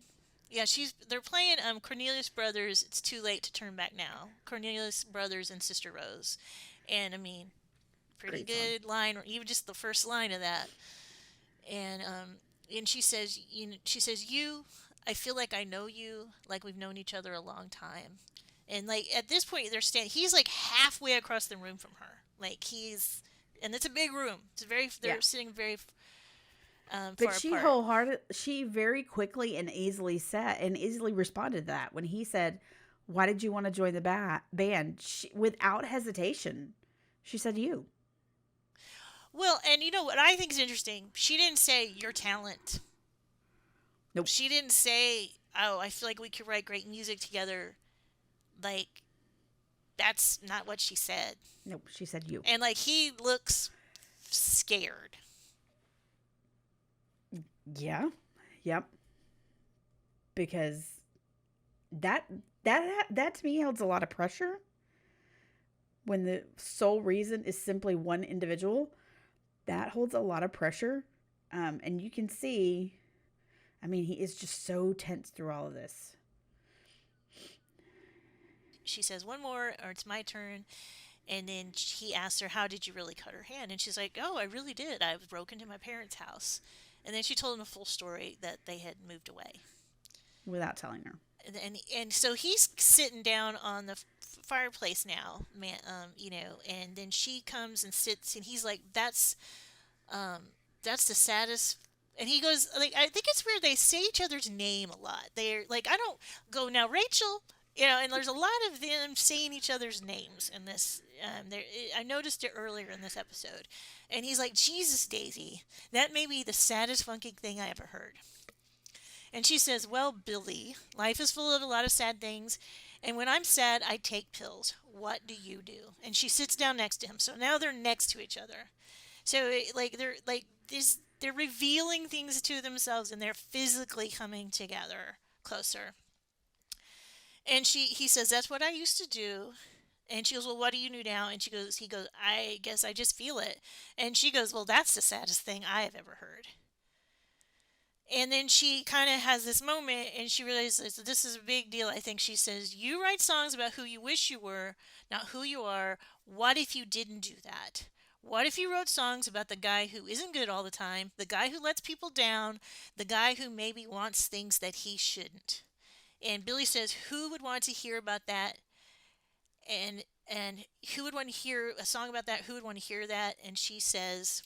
[SPEAKER 2] yeah, they're playing Cornelius Brothers. It's too late to turn back now. Cornelius Brothers and Sister Rose, and I mean, pretty
[SPEAKER 1] Great song.
[SPEAKER 2] good line, or even just the first line of that. And she says, you. I feel like I know you, like we've known each other a long time. And like at this point, they're standing. He's like halfway across the room from her. Like and it's a big room. It's very.
[SPEAKER 1] Yeah.
[SPEAKER 2] They're sitting very
[SPEAKER 1] But
[SPEAKER 2] far apart.
[SPEAKER 1] she very quickly and easily responded to that when he said, "Why did you want to join the band?" Without hesitation, she said, "You."
[SPEAKER 2] Well, and you know what I think is interesting? She didn't say your talent.
[SPEAKER 1] Nope.
[SPEAKER 2] She didn't say, "Oh, I feel like we could write great music together." Like that's not what she said.
[SPEAKER 1] Nope. She said, "You."
[SPEAKER 2] And like he looks scared.
[SPEAKER 1] Yeah. Yep. Because that to me holds a lot of pressure when the sole reason is simply one individual. That holds a lot of pressure. And you can see, I mean, he is just so tense through all of this.
[SPEAKER 2] She says one more, or it's my turn. And then he asks her, "How did you really cut her hand?" And she's like, "Oh, I really did. I broke into my parents' house." And then she told him a full story that they had moved away.
[SPEAKER 1] Without telling her.
[SPEAKER 2] And so he's sitting down on the fireplace now, man. And then she comes and sits, and he's like, "That's the saddest." And he goes, like, I think it's weird they say each other's name a lot. They're like, I don't go now, Rachel. And there's a lot of them saying each other's names in this. I noticed it earlier in this episode, and he's like, "Jesus, Daisy, that may be the saddest funky thing I ever heard." And she says, "Well, Billy, life is full of a lot of sad things, and when I'm sad, I take pills. What do you do?" And she sits down next to him. So now they're next to each other. So they're like this. They're revealing things to themselves, and they're physically coming together closer. And he says, "That's what I used to do." And she goes, "Well, what do you do now?" And he goes, "I guess I just feel it." And she goes, "Well, that's the saddest thing I have ever heard." And then she kind of has this moment and she realizes this is a big deal. I think she says, "You write songs about who you wish you were, not who you are. What if you didn't do that? What if you wrote songs about the guy who isn't good all the time, the guy who lets people down, the guy who maybe wants things that he shouldn't?" And Billy says, "Who would want to hear about that?" And who would want to hear a song about that? Who would want to hear that? And she says,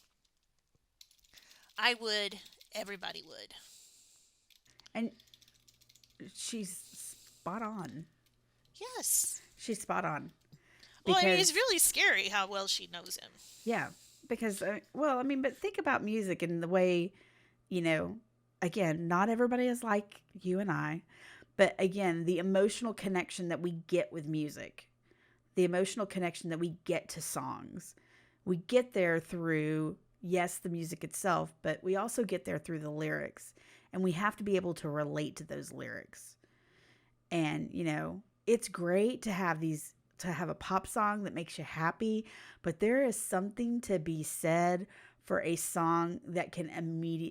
[SPEAKER 2] "I would. Everybody would."
[SPEAKER 1] And she's spot on.
[SPEAKER 2] Yes.
[SPEAKER 1] She's spot on.
[SPEAKER 2] Well, I mean, it's really scary how well she knows him.
[SPEAKER 1] Yeah. Because, well, I mean, but think about music and the way, again, not everybody is like you and I. But again, the emotional connection that we get with music, the emotional connection that we get to songs, we get there through, yes, the music itself, but we also get there through the lyrics. And we have to be able to relate to those lyrics. And, it's great to have a pop song that makes you happy, but there is something to be said for a song that can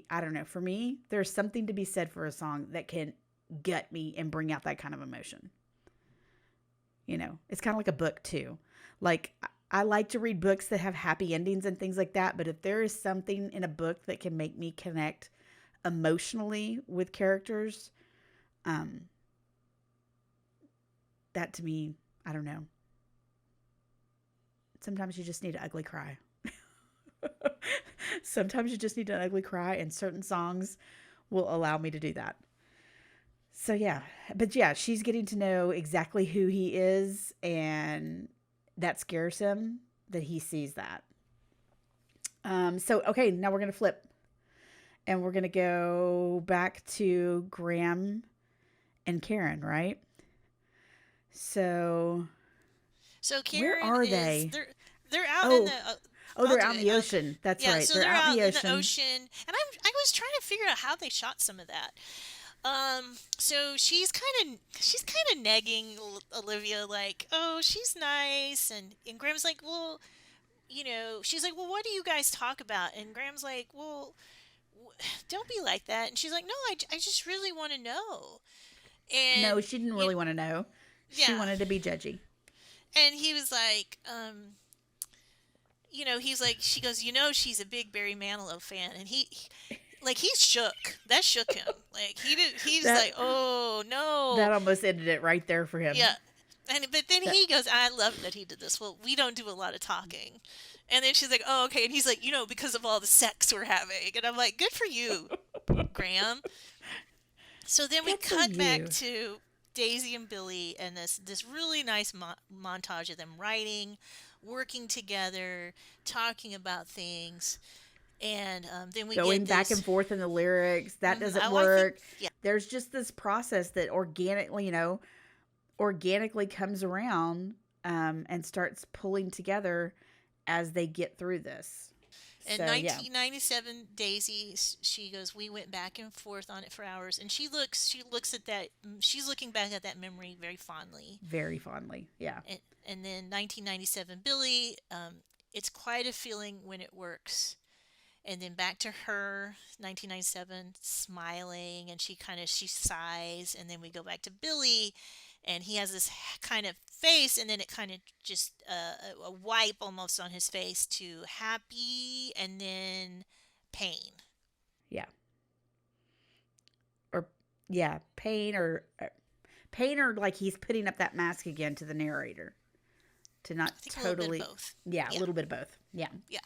[SPEAKER 1] I don't know, for me, there's something to be said for a song that can gut me and bring out that kind of emotion. It's kind of like a book too. Like, I like to read books that have happy endings and things like that, but if there is something in a book that can make me connect emotionally with characters, that to me, I don't know. Sometimes you just need an ugly cry. Sometimes you just need an ugly cry, and certain songs will allow me to do that. So yeah, but yeah, she's getting to know exactly who he is, and that scares him that he sees that. So okay, now we're gonna flip, and we're gonna go back to Graham and Karen, right? So
[SPEAKER 2] Karen,
[SPEAKER 1] where are they?
[SPEAKER 2] They're out in the.
[SPEAKER 1] They're out in the ocean. That's
[SPEAKER 2] yeah,
[SPEAKER 1] right.
[SPEAKER 2] So
[SPEAKER 1] They're out in the ocean.
[SPEAKER 2] And I was trying to figure out how they shot some of that. So she's kind of nagging Olivia, like, "Oh, she's nice," and Graham's like, "Well, she's like, well, what do you guys talk about?" And Graham's like, "Well, don't be like that." And she's like, "No, I just really want to know."
[SPEAKER 1] No,
[SPEAKER 2] And
[SPEAKER 1] she didn't really want to know. She
[SPEAKER 2] yeah,
[SPEAKER 1] wanted to be judgy.
[SPEAKER 2] and he was like, he's like, she goes, she's a big Barry Manilow fan, and like, he's shook. That shook him. Like, he's like, "Oh no."
[SPEAKER 1] That almost ended it right there for him.
[SPEAKER 2] Yeah. But then he goes, "I love that he did this. Well, we don't do a lot of talking." And then she's like, "Oh, okay." And he's like, "Because of all the sex we're having." And I'm like, "Good for you, Graham." So then we cut back to Daisy and Billy, and this really nice montage of them writing, working together, talking about things. And then we
[SPEAKER 1] going
[SPEAKER 2] get
[SPEAKER 1] back and forth in the lyrics. That doesn't work.
[SPEAKER 2] Yeah.
[SPEAKER 1] There's just this process that organically comes around and starts pulling together as they get through this.
[SPEAKER 2] In
[SPEAKER 1] So yeah,
[SPEAKER 2] 1997, Daisy, she goes, we went back and forth on it for hours, and she looks at that, she's looking back at that memory very fondly.
[SPEAKER 1] very fondly. Yeah.
[SPEAKER 2] And then 1997, Billy, it's quite a feeling when it works. And then back to her, 1997, smiling, and she sighs, and then we go back to Billy, and he has this kind of face, and then it kind of just a wipe almost on his face to happy, and then pain.
[SPEAKER 1] Yeah. Or yeah, pain or like he's putting up that mask again to the narrator to not
[SPEAKER 2] I think a little bit
[SPEAKER 1] totally.
[SPEAKER 2] of both.
[SPEAKER 1] Yeah, a
[SPEAKER 2] Yeah,
[SPEAKER 1] little bit of both. Yeah.
[SPEAKER 2] yeah.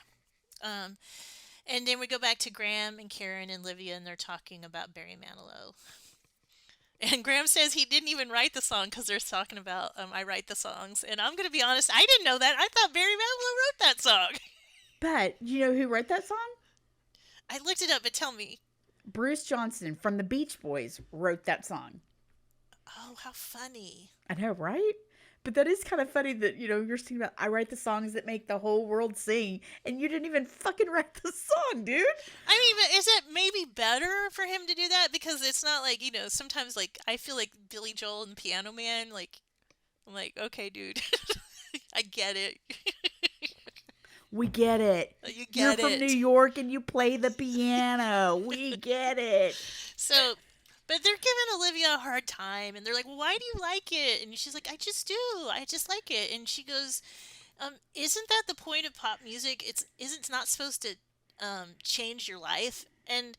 [SPEAKER 2] Um, and then we go back to Graham and Karen and Livia, and they're talking about Barry Manilow. And Graham says he didn't even write the song because they're talking about I write the songs. And I'm going to be honest, I didn't know that. I thought Barry Manilow wrote that song.
[SPEAKER 1] But you know who wrote that song?
[SPEAKER 2] I looked it up, but tell me.
[SPEAKER 1] Bruce Johnston from the Beach Boys wrote that song.
[SPEAKER 2] Oh, how funny.
[SPEAKER 1] I know, right? But that is kind of funny that, you're thinking about, I write the songs that make the whole world sing, and you didn't even fucking write the song, dude.
[SPEAKER 2] I mean, but is it maybe better for him to do that? Because it's not like, sometimes like I feel like Billy Joel and Piano Man, like, I'm like, okay, dude, I get it.
[SPEAKER 1] We get it.
[SPEAKER 2] You get
[SPEAKER 1] You're
[SPEAKER 2] it.
[SPEAKER 1] from New York and you play the piano. We get it.
[SPEAKER 2] So, but they're giving Olivia a hard time, and they're like, well, "Why do you like it?" And she's like, "I just do. I just like it." And she goes, "Isn't that the point of pop music? It's not supposed to change your life." And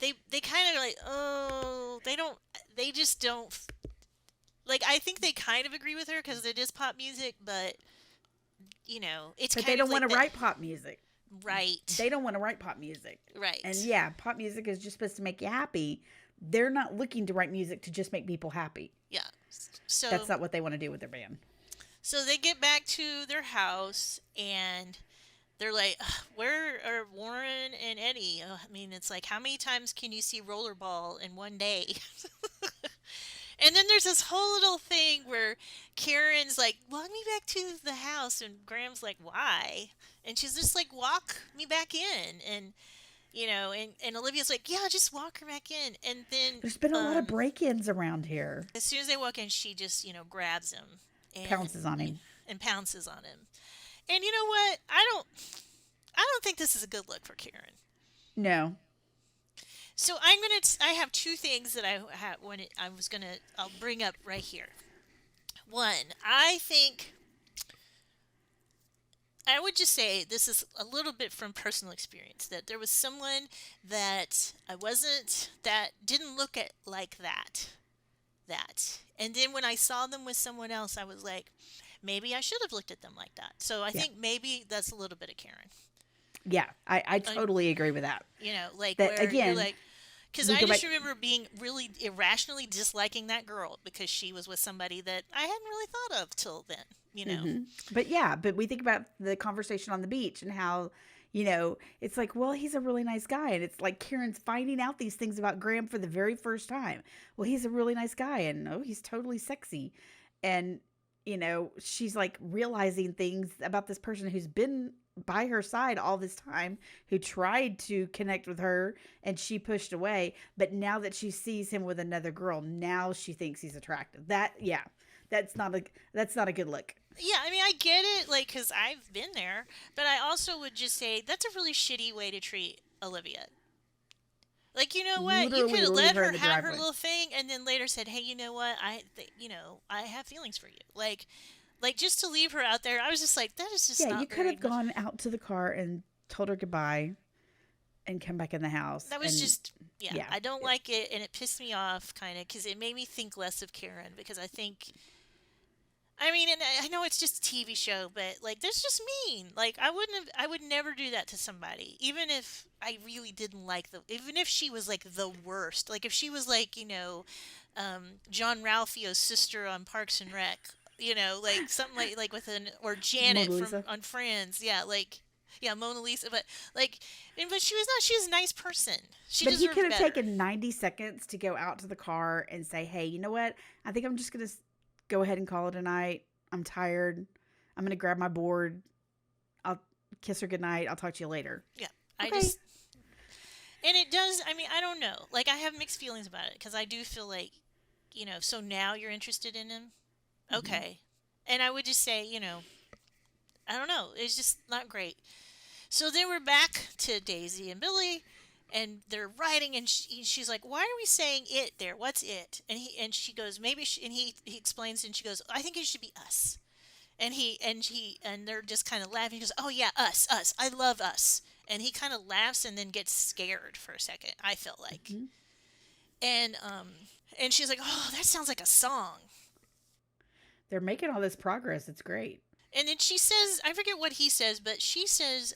[SPEAKER 2] they kind of like, oh, they just don't. Like, I think they kind of agree with her because it is pop music, but it's
[SPEAKER 1] But
[SPEAKER 2] kind
[SPEAKER 1] they don't
[SPEAKER 2] of like
[SPEAKER 1] want to
[SPEAKER 2] that,
[SPEAKER 1] write pop music.
[SPEAKER 2] right?
[SPEAKER 1] They don't want to write pop music.
[SPEAKER 2] Right.
[SPEAKER 1] And yeah, pop music is just supposed to make you happy. They're not looking to write music to just make people happy.
[SPEAKER 2] Yeah. So
[SPEAKER 1] That's not what they want to do with their band.
[SPEAKER 2] So they get back to their house, and they're like, "Ugh, where are Warren and Eddie?" I mean, it's like, how many times can you see rollerball in one day? And then there's this whole little thing where Karen's like, walk me back to the house. And Graham's like, why? And she's just like, walk me back in. And Olivia's like, yeah, just walk her back in. And then
[SPEAKER 1] There's been a lot of break-ins around here.
[SPEAKER 2] as soon as they walk in, she just, grabs him. And,
[SPEAKER 1] Pounces on him.
[SPEAKER 2] And pounces on him. And you know what? I don't think this is a good look for Karen.
[SPEAKER 1] No.
[SPEAKER 2] So I have two things that I'll bring up right here. One, I would just say this is a little bit from personal experience that there was someone that that didn't look at like that. And then when I saw them with someone else, I was like, maybe I should have looked at them like that. So I think maybe that's a little bit of Karen.
[SPEAKER 1] Yeah, I totally agree with that.
[SPEAKER 2] Like
[SPEAKER 1] That,
[SPEAKER 2] where
[SPEAKER 1] again,
[SPEAKER 2] you're like, because
[SPEAKER 1] we
[SPEAKER 2] I
[SPEAKER 1] go
[SPEAKER 2] just
[SPEAKER 1] back-
[SPEAKER 2] remember being really irrationally disliking that girl because she was with somebody that I hadn't really thought of till then.
[SPEAKER 1] But we think about the conversation on the beach and how, it's like, well, he's a really nice guy. And it's like Karen's finding out these things about Graham for the very first time. Well, he's a really nice guy. And oh, he's totally sexy. And, she's like realizing things about this person who's been by her side all this time, who tried to connect with her and she pushed away. But now that she sees him with another girl, now she thinks he's attractive. That's not a good look.
[SPEAKER 2] Yeah, I mean, I get it, like, because I've been there, but I also would just say that's a really shitty way to treat Olivia. Like, you know what? You
[SPEAKER 1] Literally
[SPEAKER 2] could have
[SPEAKER 1] leave
[SPEAKER 2] let
[SPEAKER 1] her
[SPEAKER 2] her
[SPEAKER 1] in the
[SPEAKER 2] have her
[SPEAKER 1] driveway.
[SPEAKER 2] little thing, and then later said, "Hey, you know what? I have feelings for you." Like just to leave her out there, I was just like, that is just
[SPEAKER 1] Yeah,
[SPEAKER 2] not
[SPEAKER 1] you could
[SPEAKER 2] very
[SPEAKER 1] have gone out to the car and told her goodbye and come back in the house.
[SPEAKER 2] That was
[SPEAKER 1] and,
[SPEAKER 2] just, yeah, I don't like it, and it pissed me off, kind of, because it made me think less of Karen, because I mean, and I know it's just a TV show, but, like, that's just mean. Like, I would never do that to somebody, even if I really didn't even if she was, like, the worst. Like, if she was, like, John Ralphio's sister on Parks and Rec, like, something like with or Janet
[SPEAKER 1] Mona
[SPEAKER 2] from
[SPEAKER 1] Lisa.
[SPEAKER 2] on Friends, yeah, like, yeah, Mona Lisa, but, like, but she was not, she was a nice person. She
[SPEAKER 1] But he
[SPEAKER 2] deserved
[SPEAKER 1] could have
[SPEAKER 2] better.
[SPEAKER 1] taken 90 seconds to go out to the car and say, hey, you know what? I think I'm just going to go ahead and call it a night. I'm tired. I'm going to grab my board. I'll kiss her goodnight. I'll talk to you later.
[SPEAKER 2] Yeah.
[SPEAKER 1] Okay.
[SPEAKER 2] And it does, I mean, I don't know. Like, I have mixed feelings about it because I do feel like, so now you're interested in him?
[SPEAKER 1] Mm-hmm.
[SPEAKER 2] Okay. And I would just say, I don't know. It's just not great. So then we're back to Daisy and Billy, and they're writing, and she's like, "Why are we saying it there? What's it?" And she goes, "Maybe." And he explains, and she goes, "I think it should be us." And they're just kind of laughing. He goes, "Oh yeah, us. I love us." And he kind of laughs and then gets scared for a second. I felt like,
[SPEAKER 1] Mm-hmm.
[SPEAKER 2] and she's like, "Oh, that sounds like a song."
[SPEAKER 1] They're making all this progress. It's great.
[SPEAKER 2] And then she says, I forget what he says, but she says,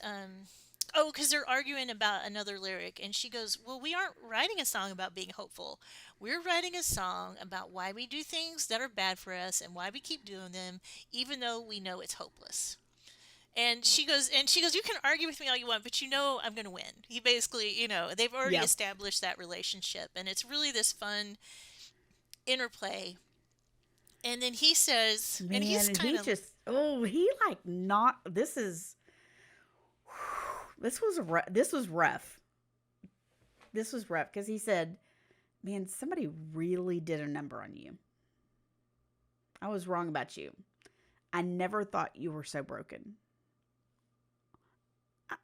[SPEAKER 2] oh, because they're arguing about another lyric. And she goes, well, we aren't writing a song about being hopeful. We're writing a song about why we do things that are bad for us and why we keep doing them, even though we know it's hopeless. And she goes, you can argue with me all you want, but I'm going to win. He basically, they've already
[SPEAKER 1] Yeah.
[SPEAKER 2] established that relationship. And it's really this fun interplay. And then he says, and
[SPEAKER 1] Man,
[SPEAKER 2] he's
[SPEAKER 1] and
[SPEAKER 2] kind
[SPEAKER 1] he
[SPEAKER 2] of,
[SPEAKER 1] just, oh, he like not, this was rough. This was rough. This was rough because he said, man, somebody really did a number on you. I was wrong about you. I never thought you were so broken. I,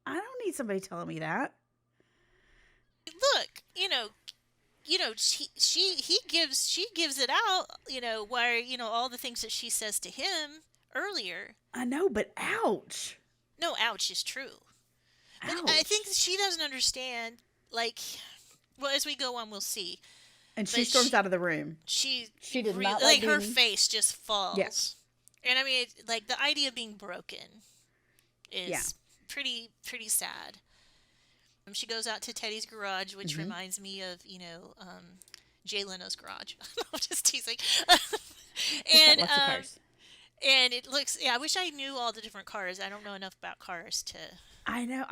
[SPEAKER 1] I don't need somebody telling me that.
[SPEAKER 2] look, she gives it out, where all the things that she says to him earlier.
[SPEAKER 1] I know, but ouch.
[SPEAKER 2] No, ouch is true, but I think
[SPEAKER 1] Ouch.
[SPEAKER 2] she doesn't understand. Like, well, as we go on, we'll see.
[SPEAKER 1] And she
[SPEAKER 2] But
[SPEAKER 1] storms out of the room.
[SPEAKER 2] she
[SPEAKER 1] She did
[SPEAKER 2] really,
[SPEAKER 1] not like
[SPEAKER 2] like, her
[SPEAKER 1] being,
[SPEAKER 2] face just
[SPEAKER 1] yeah,
[SPEAKER 2] falls. And I mean, like, the idea of being broken
[SPEAKER 1] yeah.
[SPEAKER 2] is pretty sad. She goes out to Teddy's garage, which
[SPEAKER 1] Hmm.
[SPEAKER 2] reminds me of, Jay Leno's garage. I'm just teasing.
[SPEAKER 1] He's got
[SPEAKER 2] and
[SPEAKER 1] lots of cars.
[SPEAKER 2] and it looks, yeah, I wish I knew all the different cars. I don't know enough about cars to.
[SPEAKER 1] I know.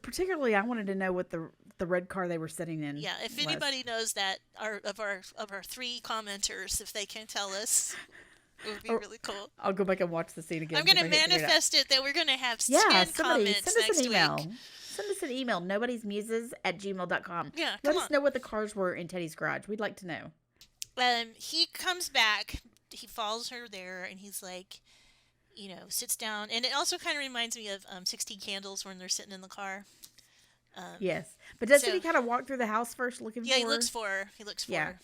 [SPEAKER 1] Particularly I wanted to know what the red car they were sitting in
[SPEAKER 2] Yeah, if
[SPEAKER 1] was.
[SPEAKER 2] anybody knows that, our three commenters, if they can tell us, it would be
[SPEAKER 1] Or
[SPEAKER 2] really cool.
[SPEAKER 1] I'll go back and watch the scene
[SPEAKER 2] I'm
[SPEAKER 1] again
[SPEAKER 2] going
[SPEAKER 1] because
[SPEAKER 2] to
[SPEAKER 1] I can't figure it out.
[SPEAKER 2] manifest it that we're going to have
[SPEAKER 1] Yeah,
[SPEAKER 2] 10
[SPEAKER 1] somebody
[SPEAKER 2] comments
[SPEAKER 1] send us an
[SPEAKER 2] next
[SPEAKER 1] email.
[SPEAKER 2] week.
[SPEAKER 1] Send us an email. nobodiesmuses@gmail.com.
[SPEAKER 2] Yeah,
[SPEAKER 1] Let
[SPEAKER 2] come
[SPEAKER 1] us
[SPEAKER 2] on.
[SPEAKER 1] know what the cars were in Teddy's garage. We'd like to know.
[SPEAKER 2] He comes back, he follows her there, and he's like, sits down. And it also kind of reminds me of 16 Candles when they're sitting in the car.
[SPEAKER 1] Yes. But doesn't he
[SPEAKER 2] So,
[SPEAKER 1] kind of walk through the house first looking
[SPEAKER 2] yeah, he
[SPEAKER 1] for her?
[SPEAKER 2] looks for her. He looks for
[SPEAKER 1] Yeah.
[SPEAKER 2] her.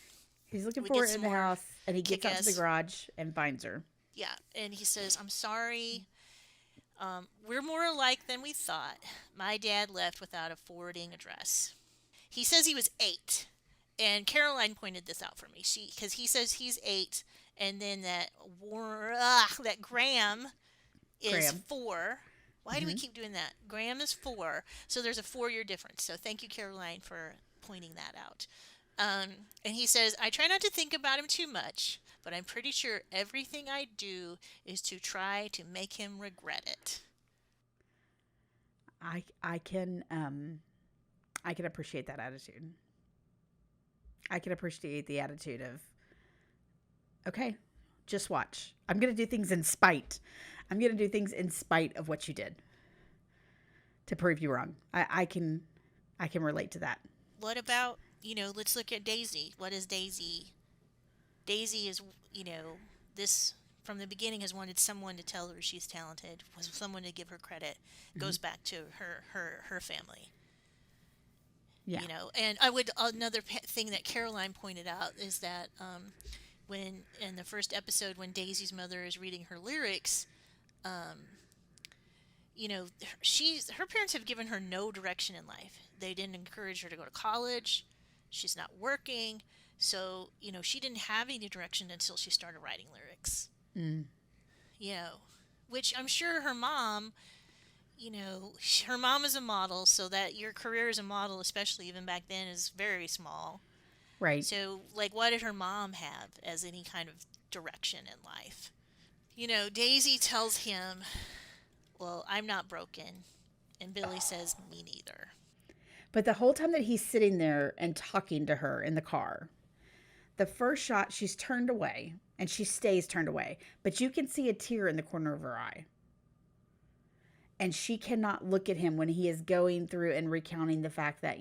[SPEAKER 1] He's looking
[SPEAKER 2] We
[SPEAKER 1] for
[SPEAKER 2] get
[SPEAKER 1] her
[SPEAKER 2] some
[SPEAKER 1] in the
[SPEAKER 2] more
[SPEAKER 1] house and he gets out to the
[SPEAKER 2] kick-ass.
[SPEAKER 1] garage and finds her.
[SPEAKER 2] Yeah, and he says, I'm sorry. We're more alike than we thought. My dad left without a forwarding address. He says he was 8. And Caroline pointed this out for me. Because he says he's 8, and then that Graham is
[SPEAKER 1] Graham.
[SPEAKER 2] 4. Why do we keep doing that? Graham is 4, so there's a 4-year difference. So thank you, Caroline, for pointing that out. And he says, I try not to think about him too much, but I'm pretty sure everything I do is to try to make him regret it.
[SPEAKER 1] I can appreciate that attitude. I can appreciate the attitude of, okay, just watch. I'm going to do things in spite. I'm going to do things in spite of what you did to prove you wrong. I can relate to that.
[SPEAKER 2] What about, let's look at Daisy. What is Daisy? Daisy is, this from the beginning has wanted someone to tell her she's talented, was someone to give her credit. Goes back to her family.
[SPEAKER 1] Yeah.
[SPEAKER 2] And I would, another thing that Caroline pointed out is that when in the first episode when Daisy's mother is reading her lyrics, her parents have given her no direction in life. They didn't encourage her to go to college. She's not working, so she didn't have any direction until she started writing lyrics.
[SPEAKER 1] Mm.
[SPEAKER 2] Which I'm sure her mom. Her mom is a model, so that your career as a model, especially even back then, is very small.
[SPEAKER 1] Right.
[SPEAKER 2] So, like, what did her mom have as any kind of direction in life? Daisy tells him, well, I'm not broken. And Billy says, me neither.
[SPEAKER 1] But the whole time that he's sitting there and talking to her in the car, the first shot, she's turned away and she stays turned away. But you can see a tear in the corner of her eye. And she cannot look at him when he is going through and recounting the fact that,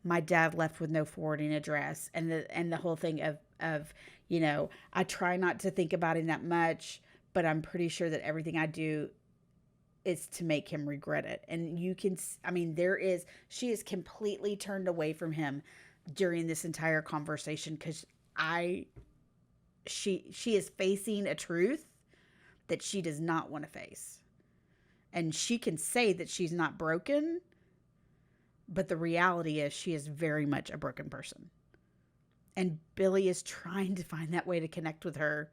[SPEAKER 1] my dad left with no forwarding address, and the whole thing of, I try not to think about him that much, but I'm pretty sure that everything I do is to make him regret it. And you can, I mean, she is completely turned away from him during this entire conversation, because she is facing a truth that she does not want to face. And she can say that she's not broken, but the reality is she is very much a broken person. And Billy is trying to find that way to connect with her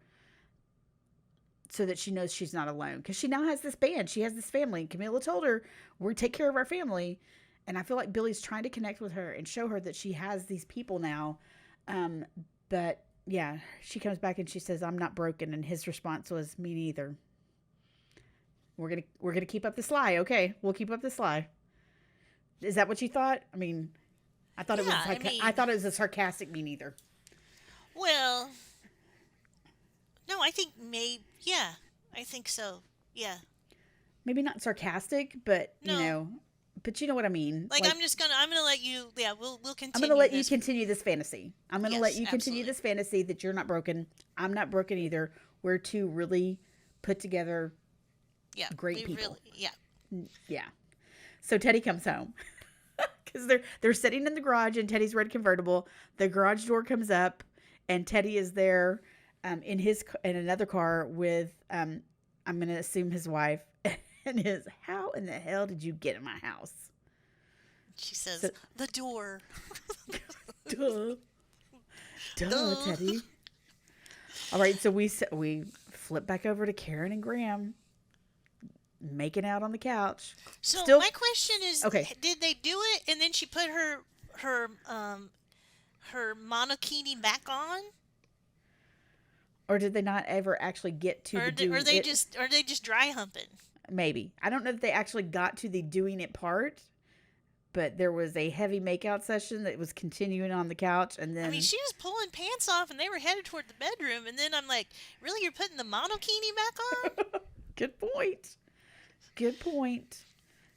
[SPEAKER 1] so that she knows she's not alone. Because she now has this band. She has this family. Camilla told her, we take care of our family. And I feel like Billy's trying to connect with her and show her that she has these people now. But yeah, she comes back and she says, I'm not broken. And his response was, me neither. We're gonna keep up this lie. Okay, we'll keep up this lie. Is that what you thought? I mean, I thought I thought it was a sarcastic me neither.
[SPEAKER 2] Well, no, I think yeah, I think so. Yeah.
[SPEAKER 1] Maybe not sarcastic, but
[SPEAKER 2] No.
[SPEAKER 1] But you know what I mean.
[SPEAKER 2] Like, I'm gonna let you. Yeah, we'll continue.
[SPEAKER 1] I'm gonna let you continue this fantasy. I'm gonna let you continue
[SPEAKER 2] absolutely.
[SPEAKER 1] this fantasy that you're not broken. I'm not broken either. We're two really put together,
[SPEAKER 2] Yeah,
[SPEAKER 1] great people.
[SPEAKER 2] Yeah.
[SPEAKER 1] Yeah. So Teddy comes home because they're sitting in the garage in Teddy's red convertible. The garage door comes up, and Teddy is there, in another car with, I'm gonna assume his wife, and how in the hell did you get in my house?
[SPEAKER 2] She says, the door.
[SPEAKER 1] Duh. Duh, Teddy. All right, so we flip back over to Karen and Graham making out on the couch.
[SPEAKER 2] So my question is,
[SPEAKER 1] okay,
[SPEAKER 2] did they do it and then she put her monokini back on?
[SPEAKER 1] Or did they not ever actually get to the doing it?
[SPEAKER 2] Are they just dry humping?
[SPEAKER 1] Maybe. I don't know if they actually got to the doing it part, but there was a heavy makeout session that was continuing on the couch, and then...
[SPEAKER 2] I mean, she was pulling pants off, and they were headed toward the bedroom, and then I'm like, really, you're putting the monokini back on?
[SPEAKER 1] Good point. Good point.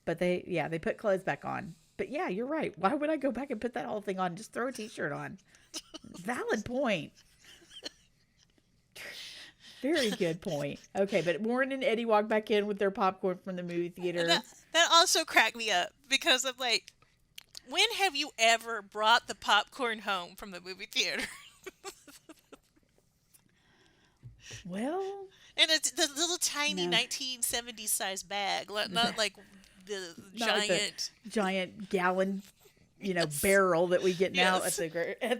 [SPEAKER 1] But they put clothes back on. But yeah, you're right. Why would I go back and put that whole thing on? Just throw a t-shirt on. Valid point. Very good point. Okay, but Warren and Eddie walk back in with their popcorn from the movie theater.
[SPEAKER 2] That also cracked me up, because I'm like, when have you ever brought the popcorn home from the movie theater?
[SPEAKER 1] Well...
[SPEAKER 2] And it's the little tiny 1970s size bag, not like the
[SPEAKER 1] giant gallon, barrel that we get now at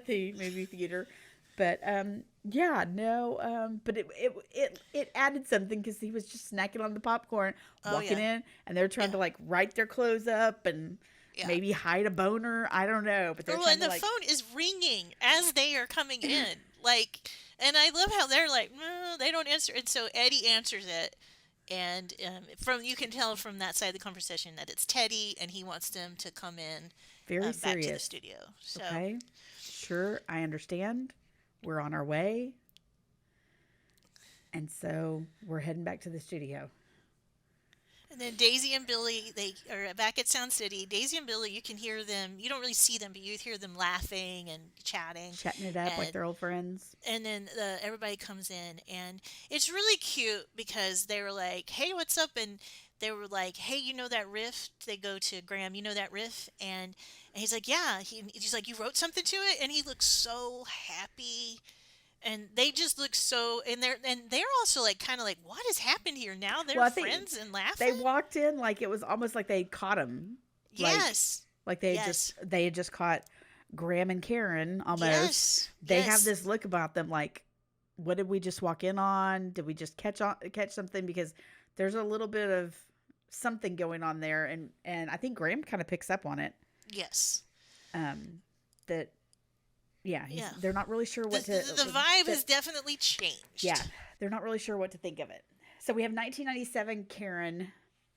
[SPEAKER 1] the movie theater. But but it added something, because he was just snacking on the popcorn, walking in, and they're trying to like write their clothes up and maybe hide a boner. I don't know, but they're trying to,
[SPEAKER 2] the phone is ringing as they are coming in, like. And I love how they're like, no, they don't answer. And so Eddie answers it. And you can tell from that side of the conversation that it's Teddy, and he wants them to come in
[SPEAKER 1] very
[SPEAKER 2] back
[SPEAKER 1] serious
[SPEAKER 2] to the studio. So.
[SPEAKER 1] Okay. Sure, I understand. We're on our way. And so we're heading back to the studio.
[SPEAKER 2] And then Daisy and Billy, they are back at Sound City. Daisy and Billy, you can hear them. You don't really see them, but you hear them laughing and chatting
[SPEAKER 1] it up like they're old friends.
[SPEAKER 2] And then everybody comes in, and it's really cute, because they were like, hey, what's up? And they were like, hey, you know that riff? They go to Graham, you know that riff? And he's like, yeah. He's like, you wrote something to it? And he looks so happy. And they just look so, and they're also like kind of like, what has happened here? Now they're friends and laughing.
[SPEAKER 1] They walked in like it was almost like they caught him.
[SPEAKER 2] Yes,
[SPEAKER 1] like they had just caught Graham and Karen almost.
[SPEAKER 2] Yes.
[SPEAKER 1] They have this look about them like, what did we just walk in on? Did we just catch something? Because there's a little bit of something going on there, and I think Graham kind of picks up on it.
[SPEAKER 2] Yes.
[SPEAKER 1] That. Yeah, they're not really sure what to...
[SPEAKER 2] The vibe has definitely changed.
[SPEAKER 1] Yeah, they're not really sure what to think of it. So we have 1997 Karen,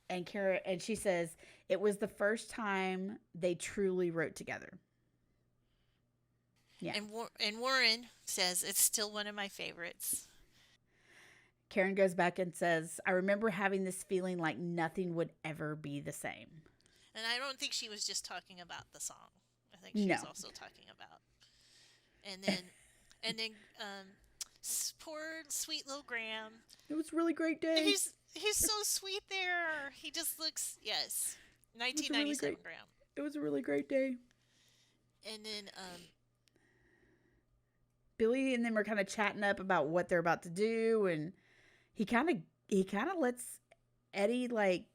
[SPEAKER 1] and she says, it was the first time they truly wrote together. Yeah.
[SPEAKER 2] And Warren says, it's still one of my favorites.
[SPEAKER 1] Karen goes back and says, I remember having this feeling like nothing would ever be the same.
[SPEAKER 2] And I don't think she was just talking about the song. I think she was
[SPEAKER 1] No,
[SPEAKER 2] also talking about. And then, and then, poor sweet little Graham.
[SPEAKER 1] it was a really great day.
[SPEAKER 2] He's so sweet there. He just looks, yes,
[SPEAKER 1] It was a really
[SPEAKER 2] 1997
[SPEAKER 1] great.
[SPEAKER 2] Graham.
[SPEAKER 1] It was a really great day.
[SPEAKER 2] And then,
[SPEAKER 1] Billy and them are kind of chatting up about what they're about to do, and he kind of lets Eddie, like,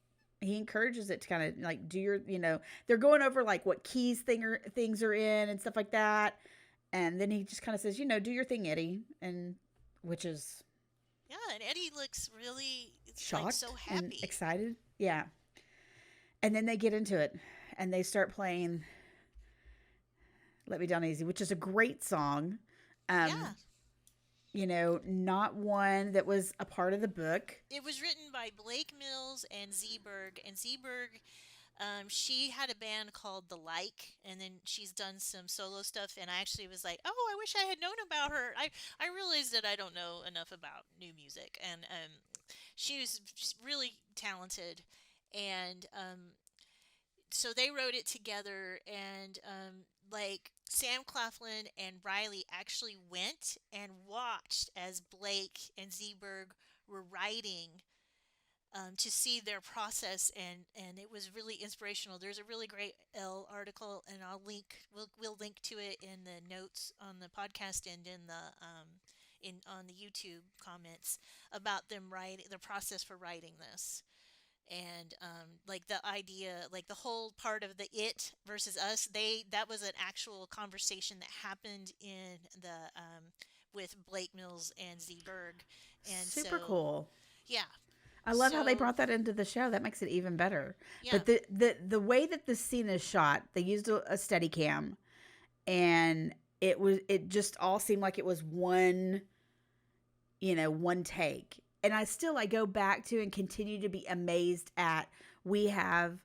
[SPEAKER 1] he encourages it to kind of like do your, they're going over like what things are in and stuff like that, and then he just kind of says, do your thing, Eddie, and which is
[SPEAKER 2] yeah, and Eddie looks really like so
[SPEAKER 1] shocked and
[SPEAKER 2] happy.
[SPEAKER 1] excited, yeah. And then they get into it, and they start playing "Let Me Down Easy," which is a great song.
[SPEAKER 2] Yeah,
[SPEAKER 1] Um, not one that was a part of the book.
[SPEAKER 2] it was written by Blake Mills and Zeeberg, and Zeeberg, she had a band called The Like, and then she's done some solo stuff. And I actually was like, oh, I wish I had known about her. I realized that I don't know enough about new music, and she was just really talented, and so they wrote it together, and like Sam Claflin and Riley actually went and watched as Blake and Zeeberg were writing, to see their process, and it was really inspirational. There's a really great Elle article, and we'll link to it in the notes on the podcast and in the in on the YouTube comments about them writing the process for writing this. And like the idea, like the whole part of the it versus us, they that was an actual conversation that happened in the with Blake Mills and Zeeberg. And
[SPEAKER 1] Super
[SPEAKER 2] so
[SPEAKER 1] cool.
[SPEAKER 2] yeah.
[SPEAKER 1] I love how they
[SPEAKER 2] So
[SPEAKER 1] brought that into the show. That makes it even better.
[SPEAKER 2] yeah.
[SPEAKER 1] But the way that the scene is shot, they used a steady cam, and it just all seemed like it was one take. And I go back to and continue to be amazed at, we have,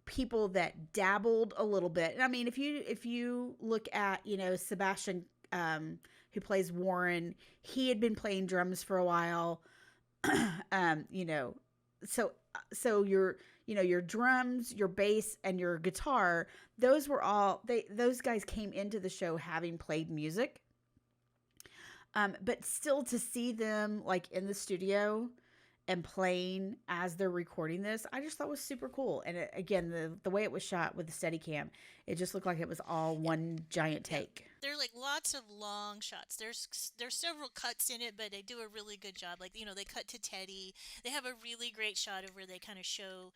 [SPEAKER 1] people that dabbled a little bit. And I mean, if you look at, Sebastian, who plays Warren, he had been playing drums for a while. um, you know, so your drums, your bass, and your guitar, those guys came into the show having played music. But still, to see them like in the studio and playing as they're recording this, I just thought was super cool. And again, the way it was shot with the Steadicam, it just looked like it was all one giant
[SPEAKER 2] Yeah.
[SPEAKER 1] take.
[SPEAKER 2] There are like lots of long shots. There's several cuts in it, but they do a really good job. Like, they cut to Teddy. They have a really great shot of where they kind of show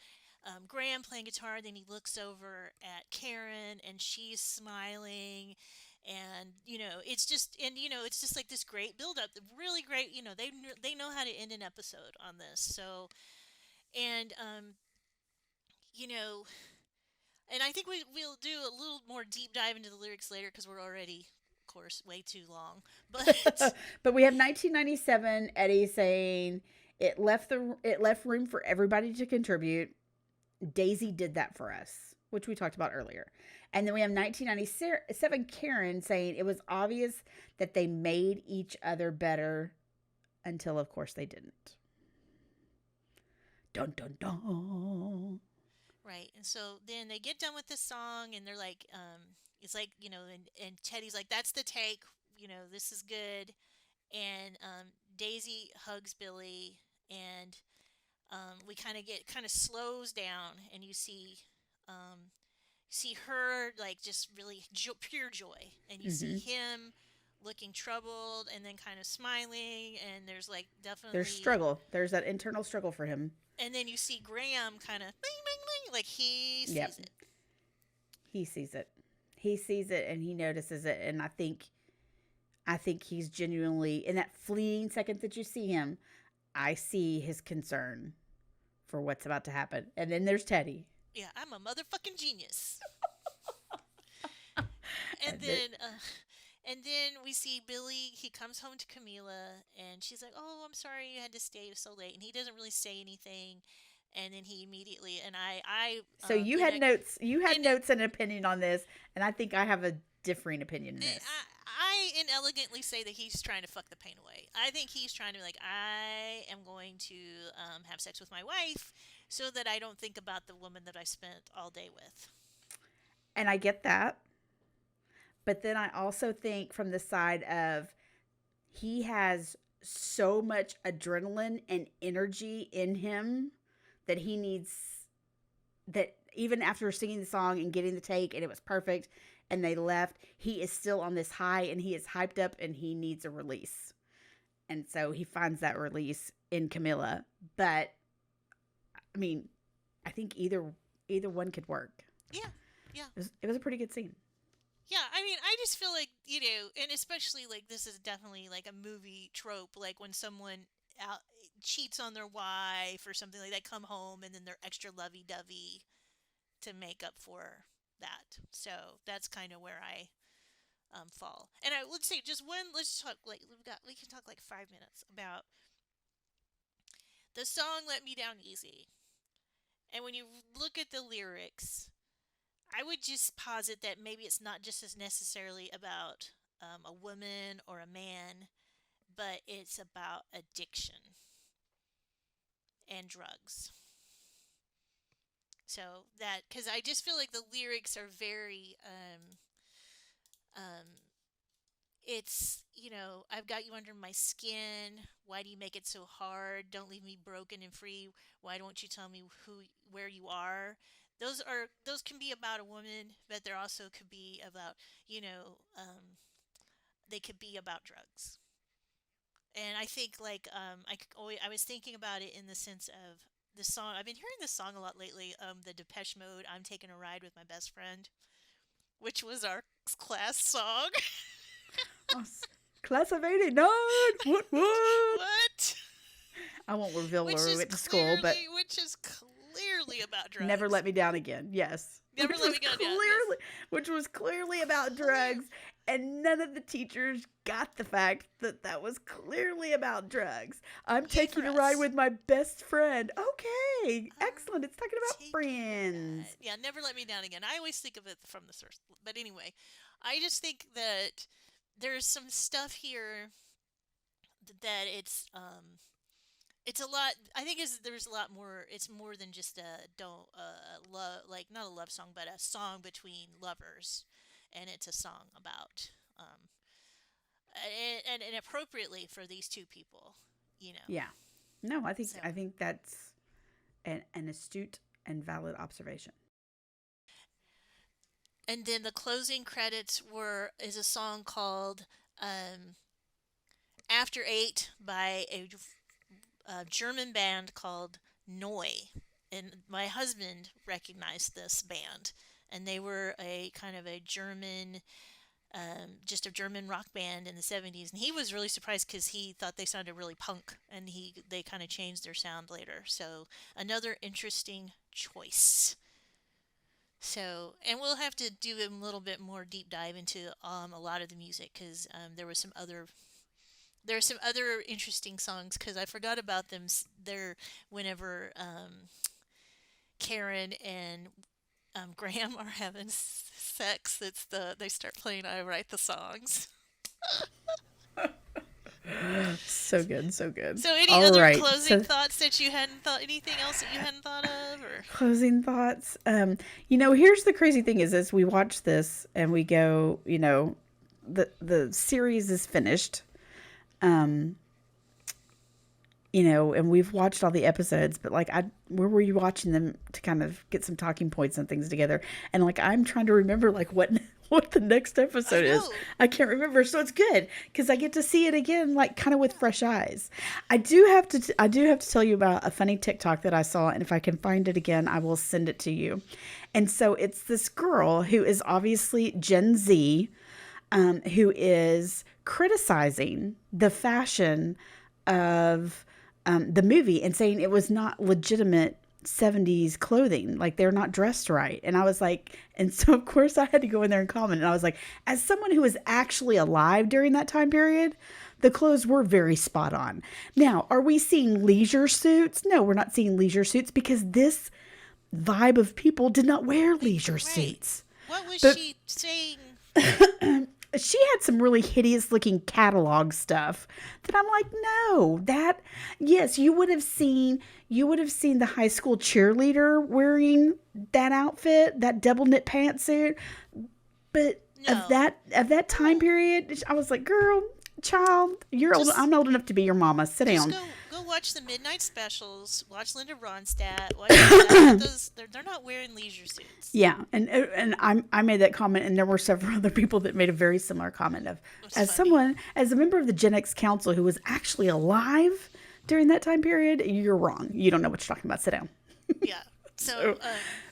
[SPEAKER 2] Graham playing guitar. Then he looks over at Karen, and she's smiling, and it's just like this great build up. Really great. They know how to end an episode on this. So, and you know and I think we'll do a little more deep dive into the lyrics later, because we're already, of course, way too long. But
[SPEAKER 1] But we have 1997 Eddie saying it left room for everybody to contribute. Daisy did that for us, which we talked about earlier. And then we have 1997 Karen saying it was obvious that they made each other better until, of course, they didn't. Dun dun dun.
[SPEAKER 2] right, and so then they get done with this song, and they're like, it's like, and Teddy's like, "That's the take. This is good." And Daisy hugs Billy, and we kind of slows down, and you see her like just really pure joy, and you see
[SPEAKER 1] Mm-hmm.
[SPEAKER 2] him looking troubled, and then kind of smiling, and there's like
[SPEAKER 1] There's
[SPEAKER 2] definitely,
[SPEAKER 1] struggle. There's that internal struggle for him.
[SPEAKER 2] and then you see Graham kind of bing bing bing, like he sees
[SPEAKER 1] Yep.
[SPEAKER 2] it.
[SPEAKER 1] He sees it. He sees it and he notices it. And I think he's genuinely, in that fleeting second that you see him, I see his concern for what's about to happen. And then there's Teddy.
[SPEAKER 2] Yeah, I'm a motherfucking genius. And
[SPEAKER 1] And the,
[SPEAKER 2] then we see Billy. He comes home to Camila, and she's like, "Oh, I'm sorry you had to stay so late." And he doesn't really say anything. And then he immediately, and
[SPEAKER 1] so you
[SPEAKER 2] in
[SPEAKER 1] had
[SPEAKER 2] a
[SPEAKER 1] notes. You had
[SPEAKER 2] in
[SPEAKER 1] notes and an opinion on this, and I think I have a differing opinion in
[SPEAKER 2] I,
[SPEAKER 1] this.
[SPEAKER 2] I inelegantly say that he's trying to fuck the pain away. I think he's trying to be like, I am going to have sex with my wife so that I don't think about the woman that I spent all day with.
[SPEAKER 1] And I get that. But then I also think from the side of he has so much adrenaline and energy in him that he needs, that even after singing the song and getting the take and it was perfect and they left, he is still on this high and he is hyped up and he needs a release. And so he finds that release in Camilla. But I mean, I think either one could work.
[SPEAKER 2] Yeah, yeah.
[SPEAKER 1] It was a pretty good scene.
[SPEAKER 2] Yeah, I mean, I just feel like, and especially like this is definitely like a movie trope, like when someone out, cheats on their wife or something like that, come home and then they're extra lovey-dovey to make up for that. So that's kind of where I fall. And I would say just one. Let's talk like we can talk like 5 minutes about the song "Let Me Down Easy." And when you look at the lyrics, I would just posit that maybe it's not just as necessarily about a woman or a man, but it's about addiction and drugs. So that, because I just feel like the lyrics are very, um, it's, I've got you under my skin. Why do you make it so hard? Don't leave me broken and free. Why don't you tell me where you are? Those can be about a woman, but there also could be about, they could be about drugs. And I think like I was thinking about it in the sense of the song. I've been hearing this song a lot lately. The Depeche Mode, "I'm Taking a Ride with My Best Friend," which was our class song.
[SPEAKER 1] Oh, class of '89. What?
[SPEAKER 2] What?
[SPEAKER 1] I won't reveal
[SPEAKER 2] Which
[SPEAKER 1] where we
[SPEAKER 2] is
[SPEAKER 1] went to school, but
[SPEAKER 2] which is clearly about drugs.
[SPEAKER 1] Never Let Me Down Again. Yes.
[SPEAKER 2] Never Let Me Down Again. Yes.
[SPEAKER 1] Which was clearly about drugs, and none of the teachers got the fact that that was clearly about drugs. I'm taking a ride with my best friend. Okay, excellent. It's talking about friends.
[SPEAKER 2] Yeah, Never Let Me Down Again. I always think of it from the source. But anyway, I just think that there's some stuff here that it's a lot. I think there's a lot more. It's more than just a don't love, like not a love song, but a song between lovers, and it's a song about and appropriately for these two people,
[SPEAKER 1] Yeah. No, I think that's an astute and valid observation.
[SPEAKER 2] And then the closing credits is a song called "After Eight" by a German band called Neu. And my husband recognized this band, and they were a kind of a German, just a German rock band in the 70s. And he was really surprised because he thought they sounded really punk, and they kind of changed their sound later. So another interesting choice. So, and we'll have to do a little bit more deep dive into a lot of the music because there are some other interesting songs because I forgot about them. There, whenever Karen and Graham are having sex, they start playing "I Write the Songs."
[SPEAKER 1] So good, so good.
[SPEAKER 2] So, any other closing thoughts that you hadn't thought? Anything else that you hadn't thought of, or
[SPEAKER 1] closing thoughts? Here's the crazy thing: is as we watch this and we go, the series is finished. And we've watched all the episodes, but like, where were you watching them to kind of get some talking points and things together? And like, I'm trying to remember like what the next episode is. I can't remember. So it's good because I get to see it again, like kind of with fresh eyes. I do have to tell you about a funny TikTok that I saw. And if I can find it again, I will send it to you. And so it's this girl who is obviously Gen Z, who is criticizing the fashion of the movie and saying it was not legitimate 70s clothing, like they're not dressed right. And I was like, and so of course I had to go in there and comment, and I was like, as someone who was actually alive during that time period, the clothes were very spot on. Now, are we seeing leisure suits? No, we're not seeing leisure suits because this vibe of people did not wear leisure suits.
[SPEAKER 2] What was she saying?
[SPEAKER 1] she had some really hideous looking catalog stuff that I'm like, no, that, yes, you would have seen the high school cheerleader wearing that outfit, that double knit pantsuit. But
[SPEAKER 2] No.
[SPEAKER 1] of that time period, I was like, girl, child, you're old.
[SPEAKER 2] Just
[SPEAKER 1] I'm old enough to be your mama. Sit
[SPEAKER 2] just
[SPEAKER 1] down.
[SPEAKER 2] go watch the midnight specials. Watch Linda Ronstadt. Watch that's what those they're not wearing leisure suits.
[SPEAKER 1] Yeah, and I made that comment, and there were several other people that made a very similar comment of,
[SPEAKER 2] It's
[SPEAKER 1] as
[SPEAKER 2] funny.
[SPEAKER 1] someone, as a member of the Gen X Council who was actually alive during that time period, you're wrong. You don't know what you're talking about. Sit down.
[SPEAKER 2] Yeah. So
[SPEAKER 1] So,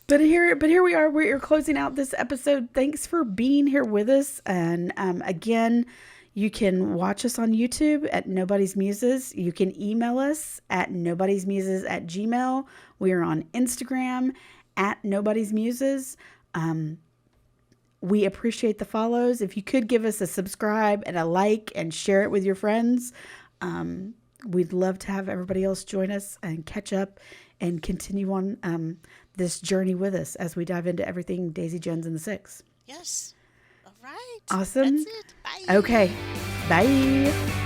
[SPEAKER 1] but here we are. We're closing out this episode. Thanks for being here with us. And again, you can watch us on YouTube at Nobody's Muses. You can email us at nobodiesmuses@gmail. We are on Instagram at Nobody's Muses. We appreciate the follows. If you could give us a subscribe and a like and share it with your friends, we'd love to have everybody else join us and catch up and continue on this journey with us as we dive into everything Daisy Jones and the Six.
[SPEAKER 2] yes. All right.
[SPEAKER 1] Awesome.
[SPEAKER 2] That's it. Bye.
[SPEAKER 1] Okay. Bye.